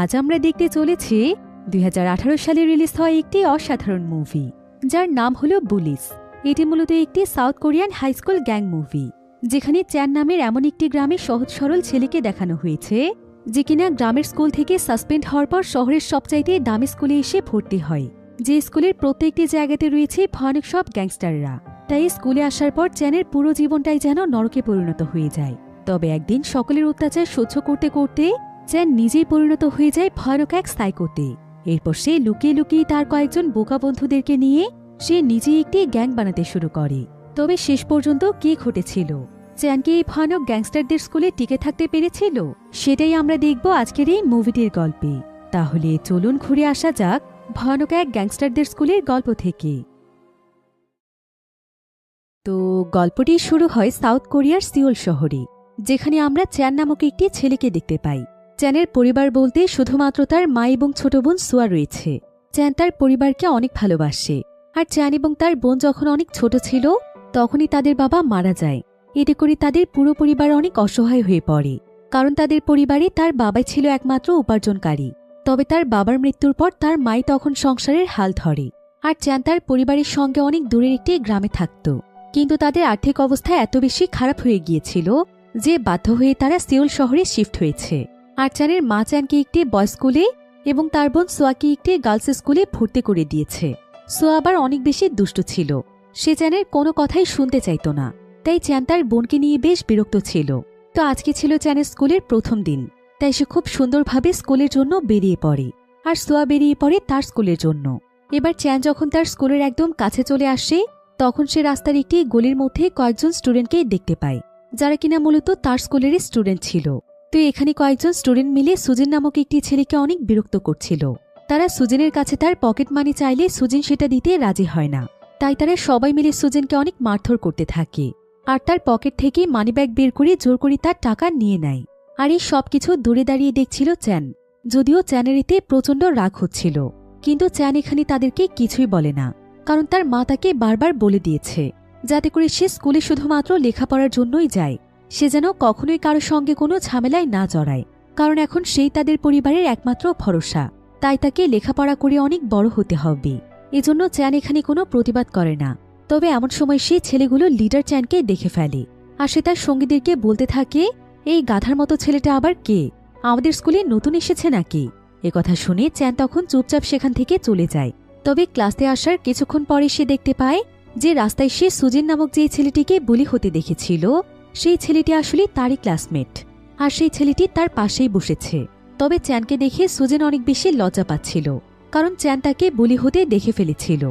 আজ আমরা দেখতে চলেছি 2018 সালে রিলিজ হওয়া একটি অসাধারণ মুভি, যার নাম হলো বুলিস। এটি মূলত একটি South Korean high school gang movie, যেখানে চ্যান নামের এমন একটি গ্রামে সহজ সরল ছেলেকে দেখানো হয়েছে, যে কিনা গ্রামের স্কুল থেকে সাসপেন্ড হওয়ার পর শহরের সবচাইতে দামি স্কুলে এসে ভর্তি হয়, যে স্কুলের প্রত্যেকটি জায়গাতে রয়েছে ভয়ানক সব গ্যাংস্টাররা। তাই স্কুলে আসার পর চ্যানের পুরো জীবনটাই যেন নরকে পরিণত হয়ে যায়। তবে একদিন সকলের অত্যাচার সহ্য করতে করতে চ্যান নিজেই পরিণত হয়ে যায় ভয়ানক এক সাইকোতে। এরপর সে লুকিয়ে লুকিয়ে তার কয়েকজন বোকা বন্ধুদেরকে নিয়ে সে নিজেই একটি গ্যাং বানাতে শুরু করে। তবে শেষ পর্যন্ত কি ঘটেছিল, চ্যান কি এই ভয়ানক গ্যাংস্টারদের স্কুলে টিকে থাকতে পেরেছিল, সেটাই আমরা দেখব আজকের এই মুভিটির গল্পে। তাহলে চলুন ঘুরে আসা যাক ভয়ানক এক গ্যাংস্টারদের স্কুলের গল্প থেকে। তো গল্পটি শুরু হয় সাউথ কোরিয়ার সিওল শহরে, যেখানে আমরা চ্যান নামক একটি ছেলেকে দেখতে পাই। চ্যানের পরিবার বলতে শুধুমাত্র তার মা এবং ছোট বোন সোয়া রয়েছে। চ্যান তার পরিবারকে অনেক ভালোবাসে, আর চ্যান এবং তার বোন যখন অনেক ছোট ছিল তখনই তাদের বাবা মারা যায়। এতে করে তাদের পুরো পরিবার অনেক অসহায় হয়ে পড়ে, কারণ তাদের পরিবারে তার বাবাই ছিল একমাত্র উপার্জনকারী। তবে তার বাবার মৃত্যুর পর তার মাই তখন সংসারের হাল ধরে, আর চ্যান তার পরিবারের সঙ্গে অনেক দূরের একটি গ্রামে থাকত। কিন্তু তাদের আর্থিক অবস্থা এত বেশি খারাপ হয়ে গিয়েছিল যে বাধ্য হয়ে তারা সিওল শহরে শিফট হয়েছে। আর চ্যানের মা চ্যানকে একটি বয়েজ স্কুলে এবং তার বোন সোয়াকে একটি গার্লস স্কুলে ভর্তি করে দিয়েছে। সোয়া আবার অনেক বেশি দুষ্ট ছিল, সে চ্যানের কোনো কথাই শুনতে চাইত না। তাই চ্যান তার বোনকে নিয়ে বেশ বিরক্ত ছিল। তো আজকে ছিল চ্যানের স্কুলের প্রথম দিন, তাই সে খুব সুন্দরভাবে স্কুলের জন্য বেরিয়ে পড়ে, আর সোয়া বেরিয়ে পড়ে তার স্কুলের জন্য। এবার চ্যান যখন তার স্কুলের একদম কাছে চলে আসে, তখন সে রাস্তার একটি গলির মধ্যে কয়েকজন স্টুডেন্টকে দেখতে পায়, যারা কিনা মূলত তার স্কুলেরই স্টুডেন্ট ছিল। তো এখানে কয়েকজন স্টুডেন্ট মিলে সুজিন নামক একটি ছেলেকে অনেক বিরক্ত করছিল। তারা সুজিনের কাছে তার পকেট মানি চাইলে সুজিন সেটা দিতে রাজি হয় না, তাই তারা সবাই মিলে সুজিনকে অনেক মারধর করতে থাকে, আর তার পকেট থেকে মানিব্যাগ বের করে জোর করে তার টাকা নিয়ে নেয়। আর এই সবকিছু দূরে দাঁড়িয়ে দেখছিল চ্যান, যদিও চ্যানের এতে প্রচণ্ড রাগ হচ্ছিল। কিন্তু চ্যান এখানে তাদেরকে কিছুই বলে না, কারণ তার মা তাকে বারবার বলে দিয়েছে যাতে করে সে স্কুলে শুধুমাত্র লেখাপড়ার জন্যই যায়, সে যেন কখনোই কারো সঙ্গে কোনো ঝামেলায় না জড়ায়, কারণ এখন সেই তাদের পরিবারের একমাত্র ভরসা। তাই তাকে লেখাপড়া করে অনেক বড় হতে হবে। এজন্য চ্যান এখানে কোনো প্রতিবাদ করে না। তবে এমন সময় সেই ছেলেগুলো লিডার চ্যানকে দেখে ফেলে, আর সে তার সঙ্গীদেরকে বলতে থাকে, এই গাধার মতো ছেলেটা আবার কে, আমাদের স্কুলে নতুন এসেছে নাকি? একথা শুনে চ্যান তখন চুপচাপ সেখান থেকে চলে যায়। তবে ক্লাসে আসার কিছুক্ষণ পরে সে দেখতে পায় যে রাস্তায় সে সুজিন নামক যে ছেলেটিকে বুলি হতে দেখেছিল, সেই ছেলেটি আসলে তারই ক্লাসমেট, আর সেই ছেলেটি তার পাশেই বসেছে। তবে চ্যানকে দেখে সুজিন অনেক বেশি লজ্জা পাচ্ছিল, কারণ চ্যান তাকে বুলি হতে দেখে ফেলেছিল।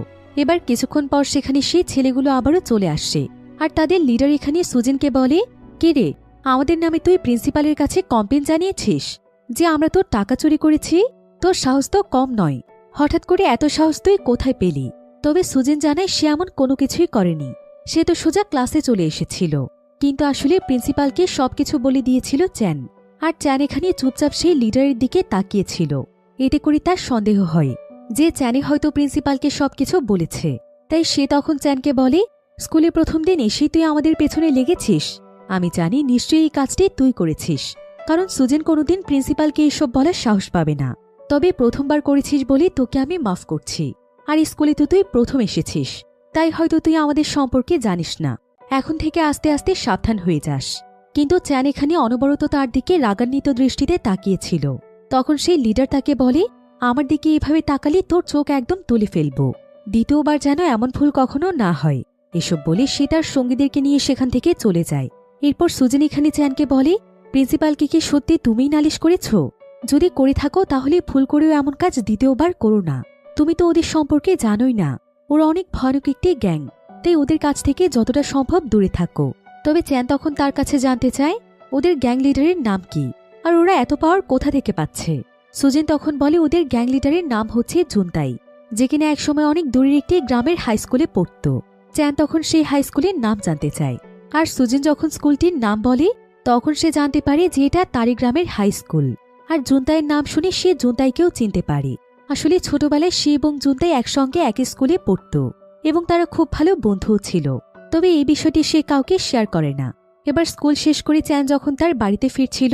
এবার কিছুক্ষণ পর সেখানে সেই ছেলেগুলো আবারও চলে আসে, আর তাদের লিডার এখানে সুজিনকে বলে, কে রে, আমাদের নামে তুই প্রিন্সিপালের কাছে কমপ্লেন জানিয়েছিস যে আমরা তোর টাকা চুরি করেছি? তোর সাহস তো কম নয়, হঠাৎ করে এত সাহস তুই কোথায় পেলি? তবে সুজিন জানায় সে এমন কোনো কিছুই করেনি, সে তো সোজা ক্লাসে চলে এসেছিল। কিন্তু আসলে প্রিন্সিপালকে সবকিছু বলে দিয়েছিল চ্যান, আর চ্যান এখানে চুপচাপ সেই লিডারের দিকে তাকিয়েছিল। এতে করে তার সন্দেহ হয় যে চ্যানে হয়তো প্রিন্সিপালকে সবকিছু বলেছে। তাই সে তখন চ্যানকে বলে, স্কুলে প্রথম দিন এসেই তুই আমাদের পেছনে লেগেছিস, আমি জানি নিশ্চয়ই এই কাজটি তুই করেছিস, কারণ সুজিন কোনোদিন প্রিন্সিপালকে এসব বলার সাহস পাবে না। তবে প্রথমবার করেছিস বলে তোকে আমি মাফ করছি, আর স্কুলে তো তুই প্রথম এসেছিস, তাই হয়তো তুই আমাদের সম্পর্কে জানিস না, এখন থেকে আস্তে আস্তে সাবধান হয়ে যাস। কিন্তু চ্যান এখানে অনবরত তার দিকে রাগান্বিত দৃষ্টিতে তাকিয়েছিল। তখন সেই লিডার তাকে বলে, আমার দিকে এভাবে তাকালে তোর চোখ একদম তুলে ফেলব, দ্বিতীয়বার যেন এমন ভুল কখনো না হয়। এসব বলে সে তার সঙ্গীদেরকে নিয়ে সেখান থেকে চলে যায়। এরপর সুজিন এখানে চ্যানকে বলে, প্রিন্সিপালকে কি সত্যি তুমিই নালিশ করেছ? যদি করে থাকো তাহলে ভুল করেও এমন কাজ দ্বিতীয়বার করো না। তুমি তো ওদের সম্পর্কে জানোই না, ওরা অনেক ভয়ানক একটি গ্যাং, তাই ওদের কাছ থেকে যতটা সম্ভব দূরে থাকো। তবে চ্যান তখন তার কাছে জানতে চায় ওদের গ্যাং লিডারের নাম কি, আর ওরা এত পাওয়ার কোথা থেকে পাচ্ছে। সুজিন তখন বলে ওদের গ্যাং লিডারের নাম হচ্ছে জুনতাই, যে কিনা একসময় অনেক দূরের একটি গ্রামের হাই স্কুলে পড়ত। চ্যান তখন সেই হাই স্কুলের নাম জানতে চায়, আর সুজিন যখন স্কুলটির নাম বলে তখন সে জানতে পারে যে এটা তারই গ্রামের হাই স্কুল। আর জুনতাইয়ের নাম শুনে সে জুনতাইকেও চিনতে পারে। আসলে ছোটবেলায় সে এবং জুনতাই একসঙ্গে একই স্কুলে পড়ত এবং তারা খুব ভালো বন্ধুও ছিল। তবে এই বিষয়টি সে কাউকে শেয়ার করে না। এবার স্কুল শেষ করে চ্যান যখন তার বাড়িতে ফিরছিল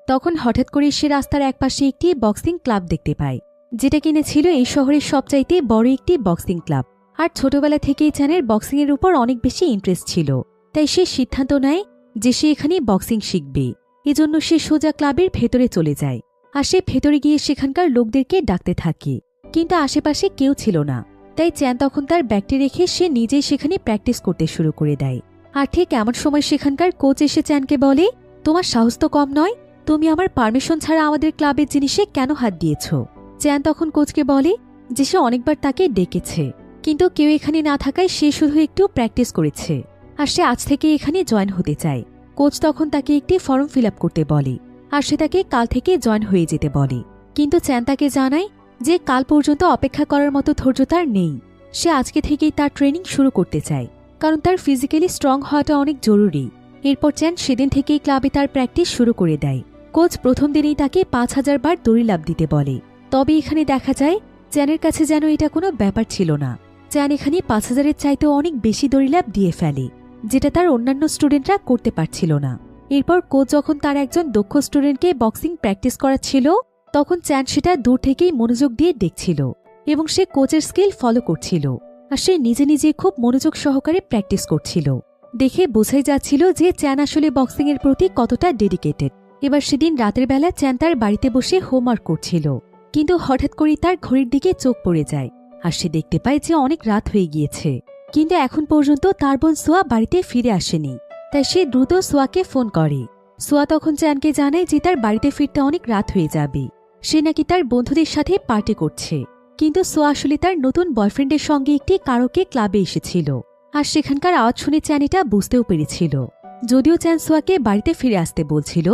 তখন হঠাৎ করে সে রাস্তার একপাশে একটি বক্সিং ক্লাব দেখতে পায়, যেটা কিনে ছিল এই শহরের সবচাইতে বড় একটি বক্সিং ক্লাব। আর ছোটবেলা থেকেই চ্যানের বক্সিংয়ের উপর অনেক বেশি ইন্টারেস্ট ছিল, তাই সে সিদ্ধান্ত নেয় যে সে এখানে বক্সিং শিখবে। এজন্য সে সোজা ক্লাবের ভেতরে চলে যায়। আর সে ভেতরে গিয়ে সেখানকার লোকদেরকে ডাকতে থাকে, কিন্তু আশেপাশে কেউ ছিল না। তাই চ্যান তখন তার ব্যাগটি রেখে সে নিজেই সেখানে প্র্যাকটিস করতে শুরু করে দেয়। আর ঠিক এমন সময় সেখানকার কোচ এসে চ্যানকে বলে, তোমার সাহস তো কম নয়, তুমি আমার পারমিশন ছাড়া আমাদের ক্লাবের জিনিসে কেন হাত দিয়েছ? চ্যান তখন কোচকে বলে যে সে অনেকবার তাকে ডেকেছে, কিন্তু কেউ এখানে না থাকায় সে শুধু একটু প্র্যাকটিস করেছে, আর সে আজ থেকে এখানে জয়েন হতে চায়। কোচ তখন তাকে একটি ফর্ম ফিল আপ করতে বলে, আর সে তাকে কাল থেকে জয়েন হয়ে যেতে বলে। কিন্তু চ্যান তাকে জানায় যে কাল পর্যন্ত অপেক্ষা করার মতো ধৈর্য তার নেই। সে আজকে থেকেই তার ট্রেনিং শুরু করতে চায়, কারণ তার ফিজিক্যালি স্ট্রং হওয়াটা অনেক জরুরি। এরপর চ্যান সেদিন থেকেই ক্লাবে তার প্র্যাকটিস শুরু করে দেয়। কোচ প্রথম দিনেই তাকে 5000 বার দড়ি লাফ দিতে বলে, তবে এখানে দেখা যায় চ্যানের কাছে যেন এটা কোনো ব্যাপার ছিল না। চ্যান এখানে 5000-এর চাইতেও অনেক বেশি দড়ি লাফ দিয়ে ফেলে, যেটা তার অন্যান্য স্টুডেন্টরা করতে পারছিল না। এরপর কোচ যখন তার একজন দক্ষ স্টুডেন্টকে বক্সিং প্র্যাকটিস করাচ্ছিল, তখন চ্যান সেটা দূর থেকেই মনোযোগ দিয়ে দেখছিল এবং সে কোচের স্কিল ফলো করছিল। আর সে নিজে নিজে খুব মনোযোগ সহকারে প্র্যাকটিস করছিল। দেখে বোঝাই যাচ্ছিল যে চ্যান আসলে বক্সিংয়ের প্রতি কতটা ডেডিকেটেড। এবার সেদিন রাতের বেলা চ্যান তার বাড়িতে বসে হোমওয়ার্ক করছিল, কিন্তু হঠাৎ করেই তার ঘড়ির দিকে চোখ পড়ে যায়। আর সে দেখতে পায় যে অনেক রাত হয়ে গিয়েছে, কিন্তু এখন পর্যন্ত তার বোন সোয়া বাড়িতে ফিরে আসেনি। তাই সে দ্রুত সোয়াকে ফোন করে। সোয়া তখন চ্যানকে জানায় যে তার বাড়িতে ফিরতে অনেক রাত হয়ে যাবে, সে নাকি তার বন্ধুদের সাথে পার্টি করছে। কিন্তু সোয়া আসলে তার নতুন বয়ফ্রেন্ডের সঙ্গে একটি কারোকে ক্লাবে এসেছিল, আর সেখানকার আওয়াজ শুনে চ্যান এটা বুঝতেও পেরেছিল। যদিও চ্যান সোয়াকে বাড়িতে ফিরে আসতে বলছিল,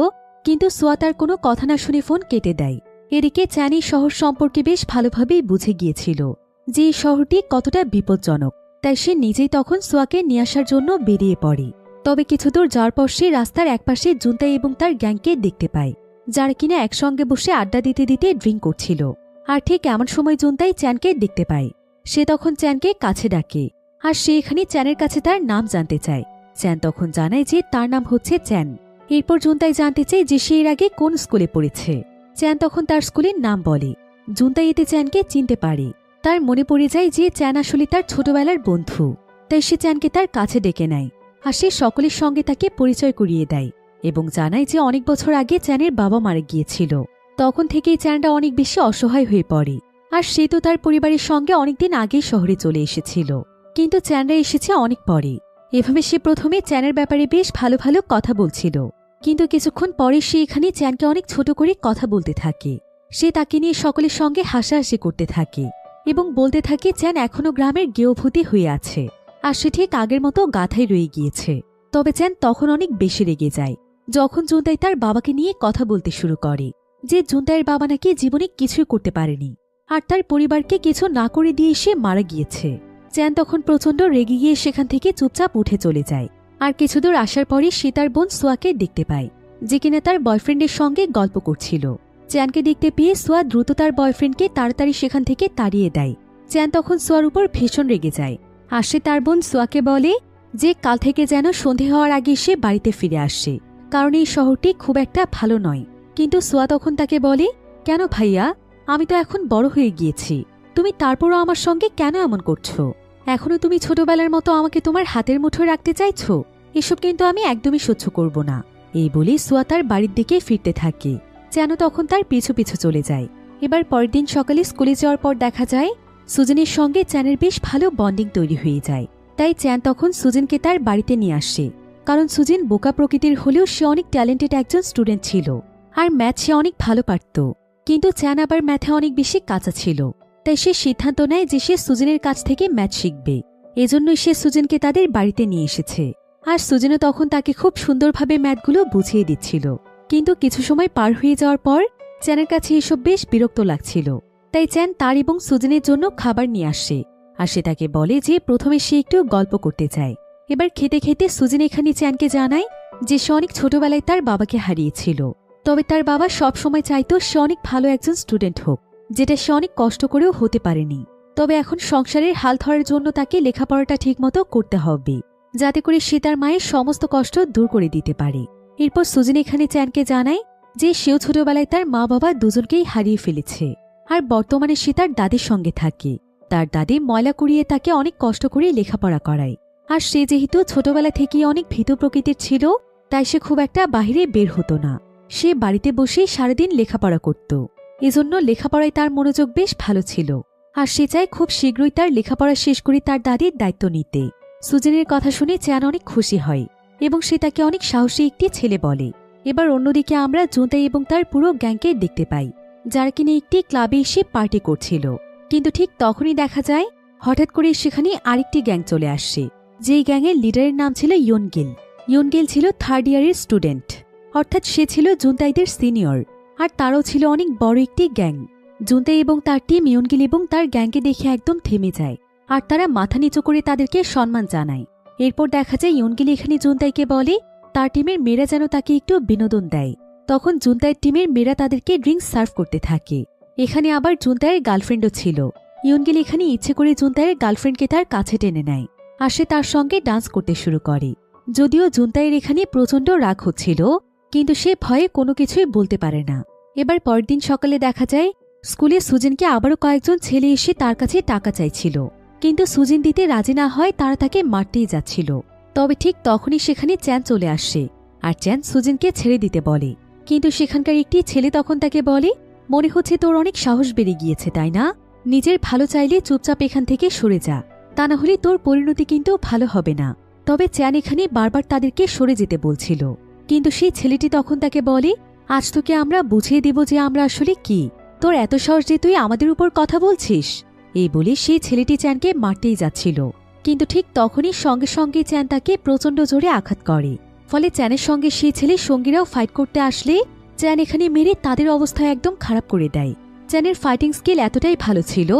কিন্তু সোয়া তার কোনো কথা না শুনে ফোন কেটে দেয়। এদিকে চ্যান এই শহর সম্পর্কে বেশ ভালোভাবেই বুঝে গিয়েছিল যে এই শহরটি কতটা বিপজ্জনক। তাই সে নিজেই তখন সোয়াকে নিয়ে আসার জন্য বেরিয়ে পড়ে। তবে কিছুদূর যাওয়ার পর সে রাস্তার একপাশে জুনতাই এবং তার গ্যাংকে দেখতে পায়, যারা কিনা একসঙ্গে বসে আড্ডা দিতে দিতে ড্রিঙ্ক করছিল। আর ঠিক এমন সময় জুনতাই চ্যানকে দেখতে পায়। সে তখন চ্যানকে কাছে ডাকে, আর সে এখানে চ্যানের কাছে তার নাম জানতে চায়। চ্যান তখন জানায় যে তার নাম হচ্ছে চ্যান। এরপর জুনতাই জানতে চায় যে সে এর আগে কোন স্কুলে পড়েছে। চ্যান তখন তার স্কুলের নাম বলে। জুনতাই এতে চ্যানকে চিনতে পারে। তার মনে পড়ে যায় যে চ্যান আসলে তার ছোটবেলার বন্ধু, তাই সে চ্যানকে তার কাছে ডেকে নেয়। আর সে সকলের সঙ্গে তাকে পরিচয় করিয়ে দেয় এবং জানায় যে অনেক বছর আগে চ্যানের বাবা মারা গিয়েছিল। তখন থেকেই চ্যানটা অনেক বেশি অসহায় হয়ে পড়ে। আর সে তো তার পরিবারের সঙ্গে অনেকদিন আগেই শহরে চলে এসেছিল, কিন্তু চ্যানরা এসেছে অনেক পরে। এভাবে সে প্রথমে চ্যানের ব্যাপারে বেশ ভালো ভালো কথা বলছিল, কিন্তু কিছুক্ষণ পরে সে এখানে চ্যানকে অনেক ছোট করে কথা বলতে থাকে। সে তাকে নিয়ে সকলের সঙ্গে হাসাহাসি করতে থাকে এবং বলতে থাকে চ্যান এখনও গ্রামের গেয়ভূতি হয়ে আছে, আর সে ঠিক আগের মতো গাথায় রয়ে গিয়েছে। তবে চ্যান তখন অনেক বেশি রেগে যায় যখন জুনতাই তার বাবাকে নিয়ে কথা বলতে শুরু করে যে জুনতাইয়ের বাবা নাকি জীবনে কিছুই করতে পারেনি, আর তার পরিবারকে কিছু না করে দিয়ে সে মারা গিয়েছে। চ্যান তখন প্রচণ্ড রেগে গিয়ে সেখান থেকে চুপচাপ উঠে চলে যায়। আর কিছুদূর আসার পরই সে তার বোন সোয়াকে দেখতে পায়, যে কিনা তার বয়ফ্রেন্ডের সঙ্গে গল্প করছিল। চ্যানকে দেখতে পেয়ে সোয়া দ্রুত তার বয়ফ্রেন্ডকে তাড়াতাড়ি সেখান থেকে তাড়িয়ে দেয়। চ্যান তখন সোয়ার উপর ভীষণ রেগে যায়। আর সে তার বোন সোয়াকে বলে যে কাল থেকে যেন সন্ধে হওয়ার আগে সে বাড়িতে ফিরে আসে, কারণ এই শহরটি খুব একটা ভালো নয়। কিন্তু সোয়া তখন তাকে বলে, কেন ভাইয়া, আমি তো এখন বড় হয়ে গিয়েছি, তুমি তারপরও আমার সঙ্গে কেন এমন করছো? এখনো তুমি ছোটবেলার মতো আমাকে তোমার হাতের মুঠোয় রাখতে চাইছো? এসব কিন্তু আমি একদমই সহ্য করব না। এই বলে সোয়া তার বাড়ির দিকে ফিরতে থাকে। যেন তখন তার পিছু পিছু চলে যায়। এবার পরের দিন সকালে স্কুলে যাওয়ার পর দেখা যায় সুজনের সঙ্গে চ্যানের বেশ ভালো বন্ডিং তৈরি হয়ে যায়। তাই চ্যান তখন সুজনকে তার বাড়িতে নিয়ে আসে, কারণ সুজিন বোকা প্রকৃতির হলেও সে অনেক ট্যালেন্টেড একজন স্টুডেন্ট ছিল, আর ম্যাথ সে অনেক ভালো পারত। কিন্তু চ্যান আবার ম্যাথে অনেক বেশি কাঁচা ছিল। তাই সে সিদ্ধান্ত নেয় যে সে সুজনের কাছ থেকে ম্যাথ শিখবে। এজন্যই সে সুজনকে তাদের বাড়িতে নিয়ে এসেছে। আর সুজনও তখন তাকে খুব সুন্দরভাবে ম্যাথগুলো বুঝিয়ে দিচ্ছিল। কিন্তু কিছু সময় পার হয়ে যাওয়ার পর চ্যানের কাছে এসব বেশ বিরক্ত লাগছিল। তাই চ্যান তার এবং সুজনের জন্য খাবার নিয়ে আসে। আর সে তাকে বলে যে প্রথমে সে একটু গল্প করতে চায়। এবার খেতে খেতে সুজন এখানে চ্যানকে জানায় যে সে অনেক ছোটবেলায় তার বাবাকে হারিয়েছিল। তবে তার বাবা সব সময় চাইতো সে অনেক ভালো একজন স্টুডেন্ট হোক, যেটা সে অনেক কষ্ট করেও হতে পারেনি। তবে এখন সংসারের হাল ধরার জন্য তাকে লেখাপড়াটা ঠিকমতো করতে হবে, যাতে করে সে তার মায়ের সমস্ত কষ্ট দূর করে দিতে পারে। এরপর সুজন এখানে চ্যানকে জানায় যে সেও ছোটবেলায় তার মা বাবা দুজনকেই হারিয়ে ফেলেছে, আর বর্তমানে সে তার দাদির সঙ্গে থাকে। তার দাদি ময়লা কুড়িয়ে তাকে অনেক কষ্ট করে লেখাপড়া করায়। আর সে যেহেতু ছোটবেলা থেকেই অনেক ভীতু প্রকৃতির ছিল, তাই সে খুব একটা বাহিরে বের হতো না। সে বাড়িতে বসেই সারাদিন লেখাপড়া করত। এজন্য লেখাপড়ায় তার মনোযোগ বেশ ভালো ছিল, আর সে চায় খুব শীঘ্রই তার লেখাপড়া শেষ করে তার দাদির দায়িত্ব নিতে। সুজেনের কথা শুনে চ্যান অনেক খুশি হয় এবং সে তাকে অনেক সাহসী একটি ছেলে বলে। এবার অন্যদিকে আমরা জুনতাই এবং তার পুরো গ্যাংকে দেখতে পাই, যারা কিনা একটি ক্লাবে এসে পার্টি করছিল। কিন্তু ঠিক তখনই দেখা যায় হঠাৎ করে সেখানে আরেকটি গ্যাং চলে আসছে, যেই গ্যাংয়ের লিডারের নাম ছিল ইয়নগিল। ইয়নগিল ছিল 3rd ইয়ারের স্টুডেন্ট, অর্থাৎ সে ছিল জুনতাইদের সিনিয়র, আর তারও ছিল অনেক বড় একটি গ্যাং। জুনতাই এবং তার টিম ইয়নগিল এবং তার গ্যাংকে দেখে একদম থেমে যায়, আর তারা মাথা নিচু করে তাদেরকে সম্মান জানায়। এরপর দেখা যায় ইয়নগিল এখানে জুনতাইকে বলে তার টিমের মেয়েরা যেন তাকে একটু বিনোদন দেয়। তখন জুনতাইয়ের টিমের মেয়েরা তাদেরকে ড্রিঙ্কস সার্ভ করতে থাকে। এখানে আবার জুনতাইয়ের গার্লফ্রেন্ডও ছিল। ইয়নগিল এখানে ইচ্ছে করে জুনতাইয়ের গার্লফ্রেন্ডকে তার কাছে টেনে নেয়, আর সে তার সঙ্গে ডান্স করতে শুরু করে। যদিও জুনতাইয়ের এখানে প্রচণ্ড রাগ হচ্ছিল, কিন্তু সে ভয়ে কোনো কিছুই বলতে পারে না। এবার পরের দিন সকালে দেখা যায় স্কুলে সুজিনকে আবারও কয়েকজন ছেলে এসে তার কাছে টাকা চাইছিল, কিন্তু সুজিন দিতে রাজি না হয় তারা তাকে মারতেই যাচ্ছিল। তবে ঠিক তখনই সেখানে চ্যান চলে আসে, আর চ্যান সুজিনকে ছেড়ে দিতে বলে। কিন্তু সেখানকার একটি ছেলে তখন তাকে বলে, মনে হচ্ছে তোর অনেক সাহস বেড়ে গিয়েছে তাই না? নিজের ভালো চাইলে চুপচাপ এখান থেকে সরে যা, তা না হলে তোর পরিণতি কিন্তু ভালো হবে না। তবে চ্যান এখানে বারবার তাদেরকে সরে যেতে বলছিল, কিন্তু সেই ছেলেটি তখন তাকে বলে, আজ তোকে আমরা বুঝিয়ে দেব যে আমরা আসলে কি। তোর এত সাহস যে তুই আমাদের উপর কথা বলছিস? এই বলে সেই ছেলেটি চ্যানকে মারতেই যাচ্ছিল, কিন্তু ঠিক তখনই সঙ্গে সঙ্গে চ্যান তাকে প্রচণ্ড জোরে আঘাত করে। ফলে চ্যানের সঙ্গে সেই ছেলে সঙ্গীরাও ফাইট করতে আসলে চ্যান এখানে মেরে তাদের অবস্থা একদম খারাপ করে দেয়। চ্যানের ফাইটিং স্কিল এতটাই ভালো ছিল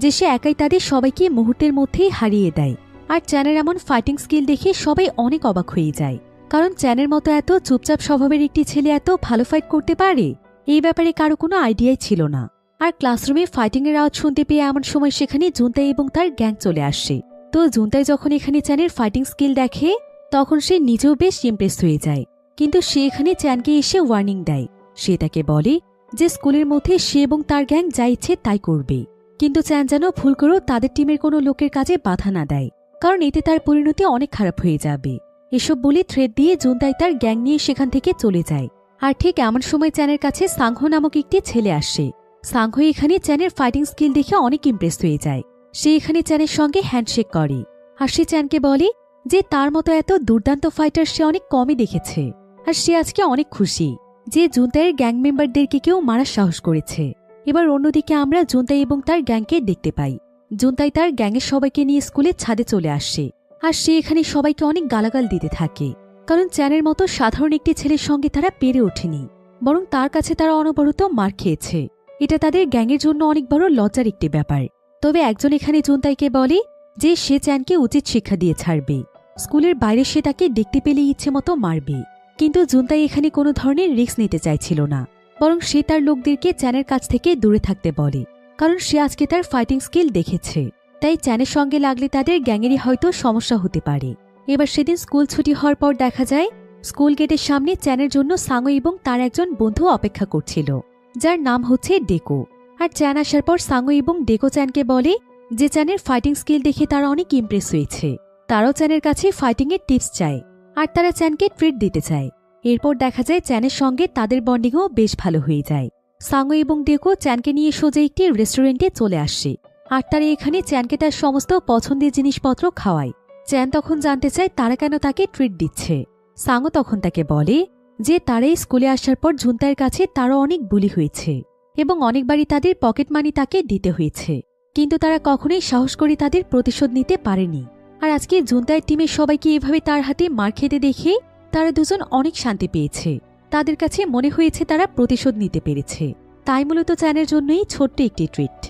যে সে একাই তাদের সবাইকে মুহূর্তের মধ্যেই হারিয়ে দেয়। আর চ্যানের এমন ফাইটিং স্কিল দেখে সবাই অনেক অবাক হয়ে যায়, কারণ চ্যানের মতো এত চুপচাপ স্বভাবের একটি ছেলে এত ভালো ফাইট করতে পারে, এই ব্যাপারে কারো কোনো আইডিয়াই ছিল না। আর ক্লাসরুমে ফাইটিংয়ের আওয়াজ শুনতে পেয়ে এমন সময় সেখানে জুনতাই এবং তার গ্যাং চলে আসে। তো জুনতাই যখন এখানে চ্যানের ফাইটিং স্কিল দেখে তখন সে নিজেও বেশ ইমপ্রেস হয়ে যায়, কিন্তু সে এখানে চ্যানকে এসে ওয়ার্নিং দেয়। সে তাকে বলে যে স্কুলের মধ্যে সে এবং তার গ্যাং যা ইচ্ছে তাই করবে, কিন্তু চ্যান যেন ভুল করেও তাদের টিমের কোনো লোকের কাজে বাধা না দেয়, কারণ এতে তার পরিণতি অনেক খারাপ হয়ে যাবে। এসব বলে থ্রেড দিয়ে জুনতাই তার গ্যাং নিয়ে সেখান থেকে চলে যায়। আর ঠিক এমন সময় চ্যানের কাছে সাংহ নামক একটি ছেলে আসে। সাংহ এখানে চ্যানের ফাইটিং স্কিল দেখে অনেক ইমপ্রেস হয়ে যায়। সে এখানে চ্যানের সঙ্গে হ্যান্ডশেক করে, আর সে চ্যানকে বলে যে তার মতো এত দুর্দান্ত ফাইটার সে অনেক কমই দেখেছে, আর সে আজকে অনেক খুশি যে জুনতাইয়ের গ্যাং মেম্বারদেরকে কেউ মারার সাহস করেছে। এবার অন্যদিকে আমরা জুনতাই এবং তার গ্যাংকে দেখতে পাই। জুনতাই তার গ্যাংয়ের সবাইকে নিয়ে স্কুলের ছাদে চলে আসে, আর সে এখানে সবাইকে অনেক গালাগাল দিতে থাকে, কারণ চ্যানের মতো সাধারণ একটি ছেলের সঙ্গে তারা পেরে ওঠেনি, বরং তার কাছে তারা অনবরত মার খেয়েছে। এটা তাদের গ্যাংয়ের জন্য অনেক বড় লজ্জার একটি ব্যাপার। তবে একজন এখানে জুনতাইকে বলে যে সে চ্যানকে উচিত শিক্ষা দিয়ে ছাড়বে, স্কুলের বাইরে সে তাকে দেখতে পেলে ইচ্ছে মতো মারবে। কিন্তু জুনতাই এখানে কোনো ধরনের রিস্ক নিতে চাইছিল না, বরং সে তার লোকদেরকে চ্যানের কাছ থেকে দূরে থাকতে বলে, কারণ সে আজকে তার ফাইটিং স্কিল দেখেছে, তাই চ্যানের সঙ্গে লাগলে তাদের গ্যাংয়েরই হয়তো সমস্যা হতে পারে। এবার সেদিন স্কুল ছুটি হওয়ার পর দেখা যায় স্কুল গেটের সামনে চ্যানের জন্য সাংও এবং তার একজন বন্ধু অপেক্ষা করছিল, যার নাম হচ্ছে ডেকো। আর চ্যান আসার পর সাংও এবং ডেকো চ্যানকে বলে যে চ্যানের ফাইটিং স্কিল দেখে তারা অনেক ইমপ্রেস হয়েছে, তারাও চ্যানের কাছে ফাইটিংয়ের টিপস চায়, আর তারা চ্যানকে ট্রিট দিতে চায়। এরপর দেখা যায় চ্যানের সঙ্গে তাদের বন্ডিংও বেশ ভালো হয়ে যায়। সাংও এবং ডেকো চ্যানকে নিয়ে সোজা একটি রেস্টুরেন্টে চলে আসে, আর তারা এখানে চ্যানকে তার সমস্ত পছন্দের জিনিসপত্র খাওয়ায়। চ্যান তখন জানতে চায় তারা কেন তাকে ট্রিট দিচ্ছে। সাংও তখন তাকে বলে যে তারাই স্কুলে আসার পর জুনতাইয়ের কাছে তারও অনেক বুলি হয়েছে এবং অনেকবারই তাদের পকেট মানি তাকে দিতে হয়েছে, কিন্তু তারা কখনোই সাহস করে তাদের প্রতিশোধ নিতে পারেনি। আর আজকে জুনতাইয়ের টিমের সবাইকে এভাবে তার হাতে মার খেতে দেখে তারা দুজন অনেক শান্তি পেয়েছে। তাদের কাছে মনে হয়েছে তারা প্রতিশোধ নিতে পেরেছে, তাই মূলত চ্যানের জন্যই ছোট্ট একটি ট্রিট।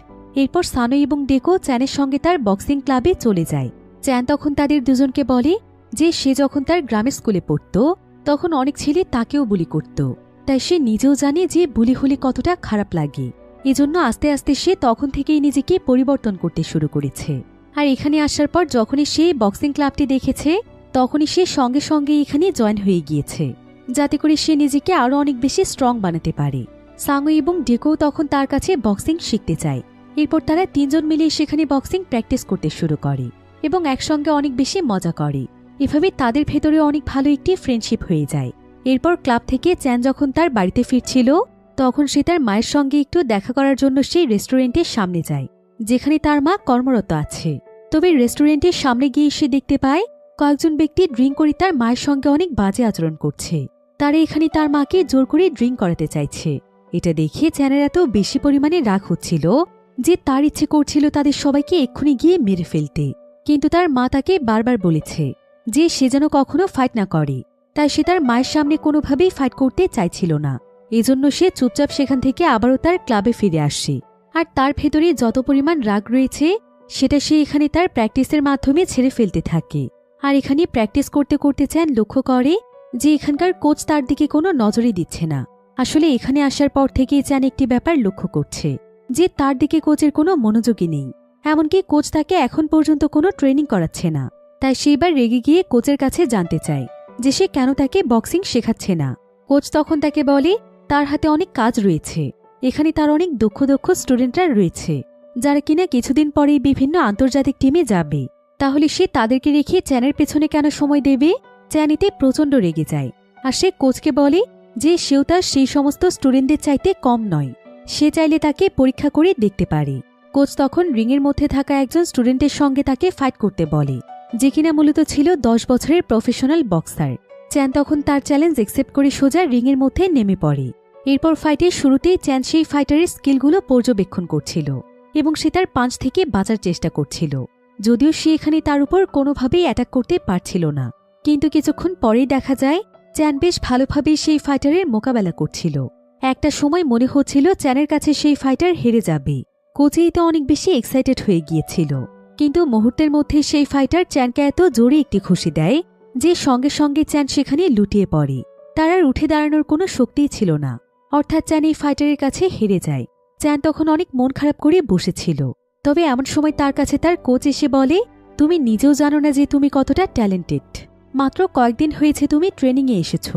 এরপর সানো এবং ডেকো চ্যানের সঙ্গে তার বক্সিং ক্লাবে চলে যায়। চ্যান তখন তাদের দুজনকে বলে যে সে যখন তার গ্রামের স্কুলে পড়ত তখন অনেক ছেলে তাকেও বুলি করত, তাই সে নিজেও জানে যে বুলি হলে কতটা খারাপ লাগে। এজন্য আস্তে আস্তে সে তখন থেকেই নিজেকে পরিবর্তন করতে শুরু করেছে। আর এখানে আসার পর যখনই সে বক্সিং ক্লাবটি দেখেছে তখনই সে সঙ্গে সঙ্গে এখানে জয়েন হয়ে গিয়েছে। যাতে করে সে নিজেকে আরও অনেক বেশি স্ট্রং বানাতে পারে। সাংওই এবং ডেকো তখন তার কাছে বক্সিং শিখতে চায়। এরপর তারা 3 জন মিলে সেখানে বক্সিং প্র্যাকটিস করতে শুরু করে এবং একসঙ্গে অনেক বেশি মজা করে। এভাবে তাদের ভেতরে অনেক ভালো একটি ফ্রেন্ডশিপ হয়ে যায়। এরপর ক্লাব থেকে চ্যান যখন তার বাড়িতে ফিরছিল তখন সে তার মায়ের সঙ্গে একটু দেখা করার জন্য সেই রেস্টুরেন্টের সামনে যায় যেখানে তার মা কর্মরত আছে। তবে রেস্টুরেন্টের সামনে গিয়ে সে দেখতে পায় কয়েকজন ব্যক্তি ড্রিঙ্ক করে তার মায়ের সঙ্গে অনেক বাজে আচরণ করছে। তারা এখানে তার মাকে জোর করে ড্রিঙ্ক করাতে চাইছে। এটা দেখে চ্যানের এত বেশি পরিমাণে রাগ হচ্ছিল যে তার ইচ্ছে করছিল তাদের সবাইকে এক্ষুনি গিয়ে মেরে ফেলতে। কিন্তু তার মা তাকে বারবার বলেছে যে সে যেন কখনো ফাইট না করে, তাই সে তার মায়ের সামনে কোনোভাবেই ফাইট করতে চাইছিল না। এজন্য সে চুপচাপ সেখান থেকে আবারও তার ক্লাবে ফিরে আসে। আর তার ভেতরে যত পরিমাণ রাগ রয়েছে সেটা সে এখানে তার প্র্যাকটিসের মাধ্যমে ছেড়ে ফেলতে থাকে। আর এখানে প্র্যাকটিস করতে করতে চ্যান লক্ষ্য করে যে এখানকার কোচ তার দিকে কোনো নজরই দিচ্ছে না। আসলে এখানে আসার পর থেকেই চ্যান একটি ব্যাপার লক্ষ্য করছে যে তার দিকে কোচের কোনো মনোযোগই নেই। এমনকি কোচ তাকে এখন পর্যন্ত কোনো ট্রেনিং করাচ্ছে না। তাই সে এবার রেগে গিয়ে কোচের কাছে জানতে চায় যে সে কেন তাকে বক্সিং শেখাচ্ছে না। কোচ তখন তাকে বলে তার হাতে অনেক কাজ রয়েছে, এখানে তার অনেক দক্ষ দক্ষ স্টুডেন্টরা রয়েছে যারা কিনা কিছুদিন পরেই বিভিন্ন আন্তর্জাতিক টিমে যাবে। তাহলে সে তাদেরকে রেখে চ্যানের পেছনে কেন সময় দেবে? চ্যান এতে প্রচণ্ড রেগে যায়। আর সে কোচকে বলে যে সেও তার সেই সমস্ত স্টুডেন্টদের চাইতে কম নয়, সে চাইলে তাকে পরীক্ষা করে দেখতে পারে। কোচ তখন রিংয়ের মধ্যে থাকা একজন স্টুডেন্টের সঙ্গে তাকে ফাইট করতে বলে যে কিনা মূলত ছিল 10 বছরের প্রফেশনাল বক্সার। চ্যান তখন তার চ্যালেঞ্জ অ্যাকসেপ্ট করে সোজা রিংয়ের মধ্যে নেমে পড়ে। এরপর ফাইটের শুরুতেই চ্যান সেই ফাইটারের স্কিলগুলো পর্যবেক্ষণ করছিল এবং সে তার পাঞ্চ থেকে বাঁচার চেষ্টা করছিল, যদিও সে এখানে তার উপর কোনোভাবেই অ্যাটাক করতে পারছিল না। কিন্তু কিছুক্ষণ পরেই দেখা যায় চ্যান বেশ ভালোভাবেই সেই ফাইটারের মোকাবেলা করছিল। একটা সময় মনে হচ্ছিল চ্যানের কাছে সেই ফাইটার হেরে যাবে। কোচেই তো অনেক বেশি এক্সাইটেড হয়ে গিয়েছিল, কিন্তু মুহূর্তের মধ্যে সেই ফাইটার চ্যানকে এত জোরে একটি খুশি দেয় যে সঙ্গে সঙ্গে চ্যান সেখানে লুটিয়ে পড়ে। তার আর উঠে দাঁড়ানোর কোনো শক্তিই ছিল না, অর্থাৎ চ্যান এই ফাইটারের কাছে হেরে যায়। চ্যান তখন অনেক মন খারাপ করে বসেছিল। তবে এমন সময় তার কাছে তার কোচ এসে বলে তুমি নিজেও জানো না যে তুমি কতটা ট্যালেন্টেড। মাত্র কয়েকদিন হয়েছে তুমি ট্রেনিংয়ে এসেছ,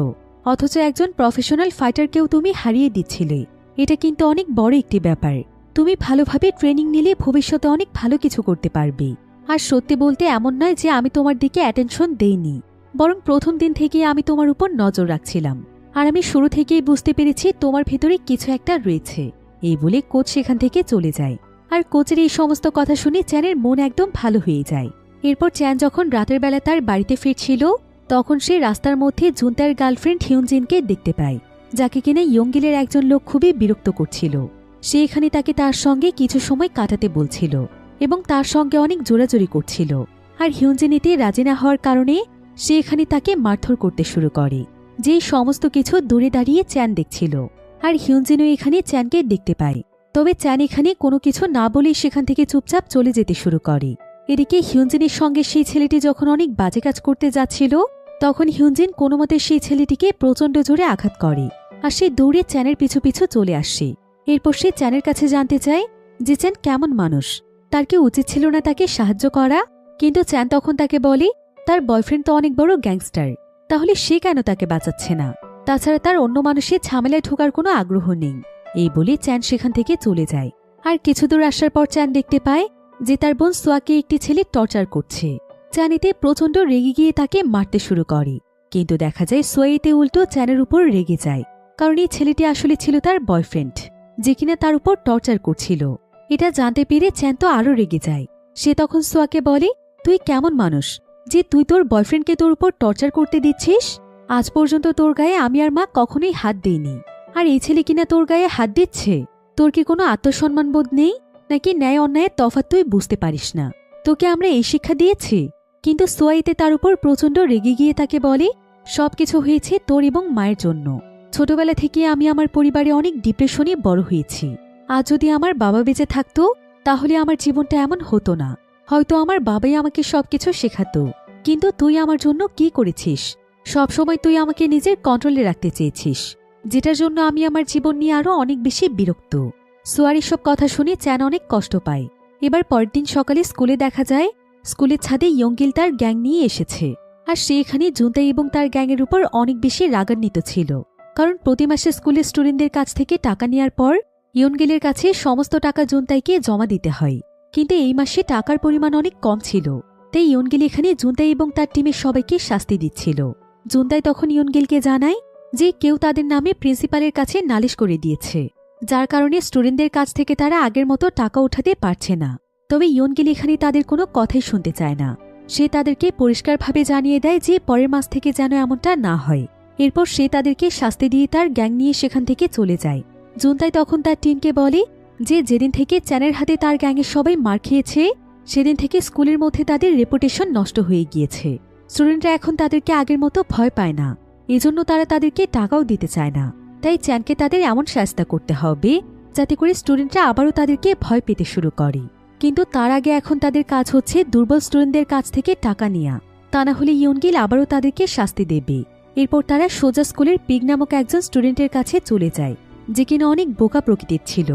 অথচ একজন প্রফেশনাল ফাইটারকেও তুমি হারিয়ে দিচ্ছিলে। এটা কিন্তু অনেক বড় একটি ব্যাপার। তুমি ভালোভাবে ট্রেনিং নিলে ভবিষ্যতে অনেক ভালো কিছু করতে পারবে। আর সত্যি বলতে এমন নয় যে আমি তোমার দিকে অ্যাটেনশন দেইনি, বরং প্রথম দিন থেকেই আমি তোমার উপর নজর রাখছিলাম। আর আমি শুরু থেকেই বুঝতে পেরেছি তোমার ভেতরে কিছু একটা রয়েছে। এই বলে কোচ সেখান থেকে চলে যায়। আর কোচের এই সমস্ত কথা শুনে চ্যানের মন একদম ভালো হয়ে যায়। এরপর চ্যান যখন রাতের বেলা তার বাড়িতে ফিরছিল তখন সে রাস্তার মধ্যে জুনতার গার্লফ্রেন্ড হিউনজিনকে দেখতে পায়, যাকে কিনা ইয়ংগিলের একজন লোক খুবই বিরক্ত করছিল। সে এখানে তাকে তার সঙ্গে কিছু সময় কাটাতে বলছিল এবং তার সঙ্গে অনেক জোরাজোরি করছিল। আর হিউনজিন এতে রাজি না হওয়ার কারণে সে এখানে তাকে মারধর করতে শুরু করে। যেই সমস্ত কিছু দূরে দাঁড়িয়ে চ্যান দেখছিল। আর হিউনজিনও এখানে চ্যানকে দেখতে পায়। তবে চ্যান এখানে কোনো কিছু না বলেই সেখান থেকে চুপচাপ চলে যেতে শুরু করে। এদিকে হিউনজিনের সঙ্গে সেই ছেলেটি যখন অনেক বাজে কাজ করতে যাচ্ছিল তখন হিউনজিন কোনোমতে সেই ছেলেটিকে প্রচণ্ড জোরে আঘাত করে। আর সে দৌড়ে চ্যানের পিছু পিছু চলে আসে। এরপর সে চ্যানের কাছে জানতে চায় যে চ্যান কেমন মানুষ, তার কি উচিত ছিল না তাকে সাহায্য করা? কিন্তু চ্যান তখন তাকে বলে তার বয়ফ্রেন্ড তো অনেক বড় গ্যাংস্টার, তাহলে সে কেন তাকে বাঁচাচ্ছে না? তাছাড়া তার অন্য মানুষের ঝামেলায় ঢোকার কোনো আগ্রহ নেই। এই বলে চ্যান সেখান থেকে চলে যায়। আর কিছু দূর আসার পর চ্যান দেখতে পায় যে তার বোন সোয়াকে একটি ছেলে টর্চার করছে। চ্যান এতে প্রচণ্ড রেগে গিয়ে তাকে মারতে শুরু করে। কিন্তু দেখা যায় সোয়া এতে উল্টো চ্যানের উপর রেগে যায়, কারণ এই ছেলেটি আসলে ছিল তার বয়ফ্রেন্ড, যে কিনা তার উপর টর্চার করছিল। এটা জানতে পেরে চ্যান তো আরও রেগে যায়। সে তখন সোয়াকে বলে তুই কেমন মানুষ যে তুই তোর বয়ফ্রেন্ডকে তোর উপর টর্চার করতে দিচ্ছিস? আজ পর্যন্ত তোর গায়ে আমি আর মা কখনোই হাত দেইনি, আর এই ছেলে কিনা তোর গায়ে হাত দিচ্ছে। তোর কি কোনো আত্মসম্মান বোধ নেই, নাকি ন্যায় অন্যায়ের তফাৎ তুই বুঝতে পারিস না? তোকে আমরা এই শিক্ষা দিয়েছি? কিন্তু সোয়াইতে তার উপর প্রচণ্ড রেগে গিয়ে তাকে বলে সবকিছু হয়েছে তোর এবং মায়ের জন্য। ছোটবেলা থেকে আমি আমার পরিবারে অনেক ডিপ্রেশনে বড় হয়েছি। আজ যদি আমার বাবা বেঁচে থাকতো তাহলে আমার জীবনটা এমন হতো না। হয়তো আমার বাবাই আমাকে সবকিছু শেখাতো, কিন্তু তুই আমার জন্য কি করেছিস? সবসময় তুই আমাকে নিজের কন্ট্রোলে রাখতে চেয়েছিস, যেটার জন্য আমি আমার জীবন নিয়ে আরো অনেক বেশি বিরক্ত। সোয়ার এসব কথা শুনে চ্যান অনেক কষ্ট পায়। এবার পরের দিন সকালে স্কুলে দেখা যায় স্কুলের ছাদে ইয়ংগিল তার গ্যাং নিয়ে এসেছে। আর সে এখানে জুনতাই এবং তার গ্যাংয়ের উপর অনেক বেশি রাগান্বিত ছিল, কারণ প্রতি মাসে স্কুলের স্টুডেন্টদের কাছ থেকে টাকা নেওয়ার পর ইয়নগিলের কাছে সমস্ত টাকা জুনতাইকে জমা দিতে হয়। কিন্তু এই মাসে টাকার পরিমাণ অনেক কম ছিল, তাই ইয়নগিল এখানে জুনতাই এবং তার টিমের সবাইকে শাস্তি দিচ্ছিল। জুনতাই তখন ইয়নগিলকে জানায় যে কেউ তাদের নামে প্রিন্সিপালের কাছে নালিশ করে দিয়েছে, যার কারণে স্টুডেন্টদের কাছ থেকে তারা আগের মতো টাকা উঠাতে পারছে না। তবে ইয়নগিল এখানে তাদের কোনো কথাই শুনতে চায় না। সে তাদেরকে পরিষ্কারভাবে জানিয়ে দেয় যে পরের মাস থেকে যেন এমনটা না হয়। এরপর সে তাদেরকে শাস্তি দিয়ে তার গ্যাং নিয়ে সেখান থেকে চলে যায়। জুনতাই তখন তার টিমকে বলে যে যেদিন থেকে চ্যানের হাতে তার গ্যাংয়ের সবাই মার খেয়েছে সেদিন থেকে স্কুলের মধ্যে তাদের রেপুটেশন নষ্ট হয়ে গিয়েছে। স্টুডেন্টরা এখন তাদেরকে আগের মতো ভয় পায় না, এজন্য তারা তাদেরকে টাকাও দিতে চায় না। তাই চ্যানকে তাদের এমন শাস্তি করতে হবে যাতে করে স্টুডেন্টরা আবারও তাদেরকে ভয় পেতে শুরু করে। কিন্তু তার আগে এখন তাদের কাজ হচ্ছে দুর্বল স্টুডেন্টদের কাছ থেকে টাকা নেওয়া, তা না হলে ইয়নগিল আবারও তাদেরকে শাস্তি দেবে। এরপর তারা সোজা স্কুলের পিগ নামক একজন স্টুডেন্টের কাছে চলে যায়, যে কিনা অনেক বোকা প্রকৃতির ছিল।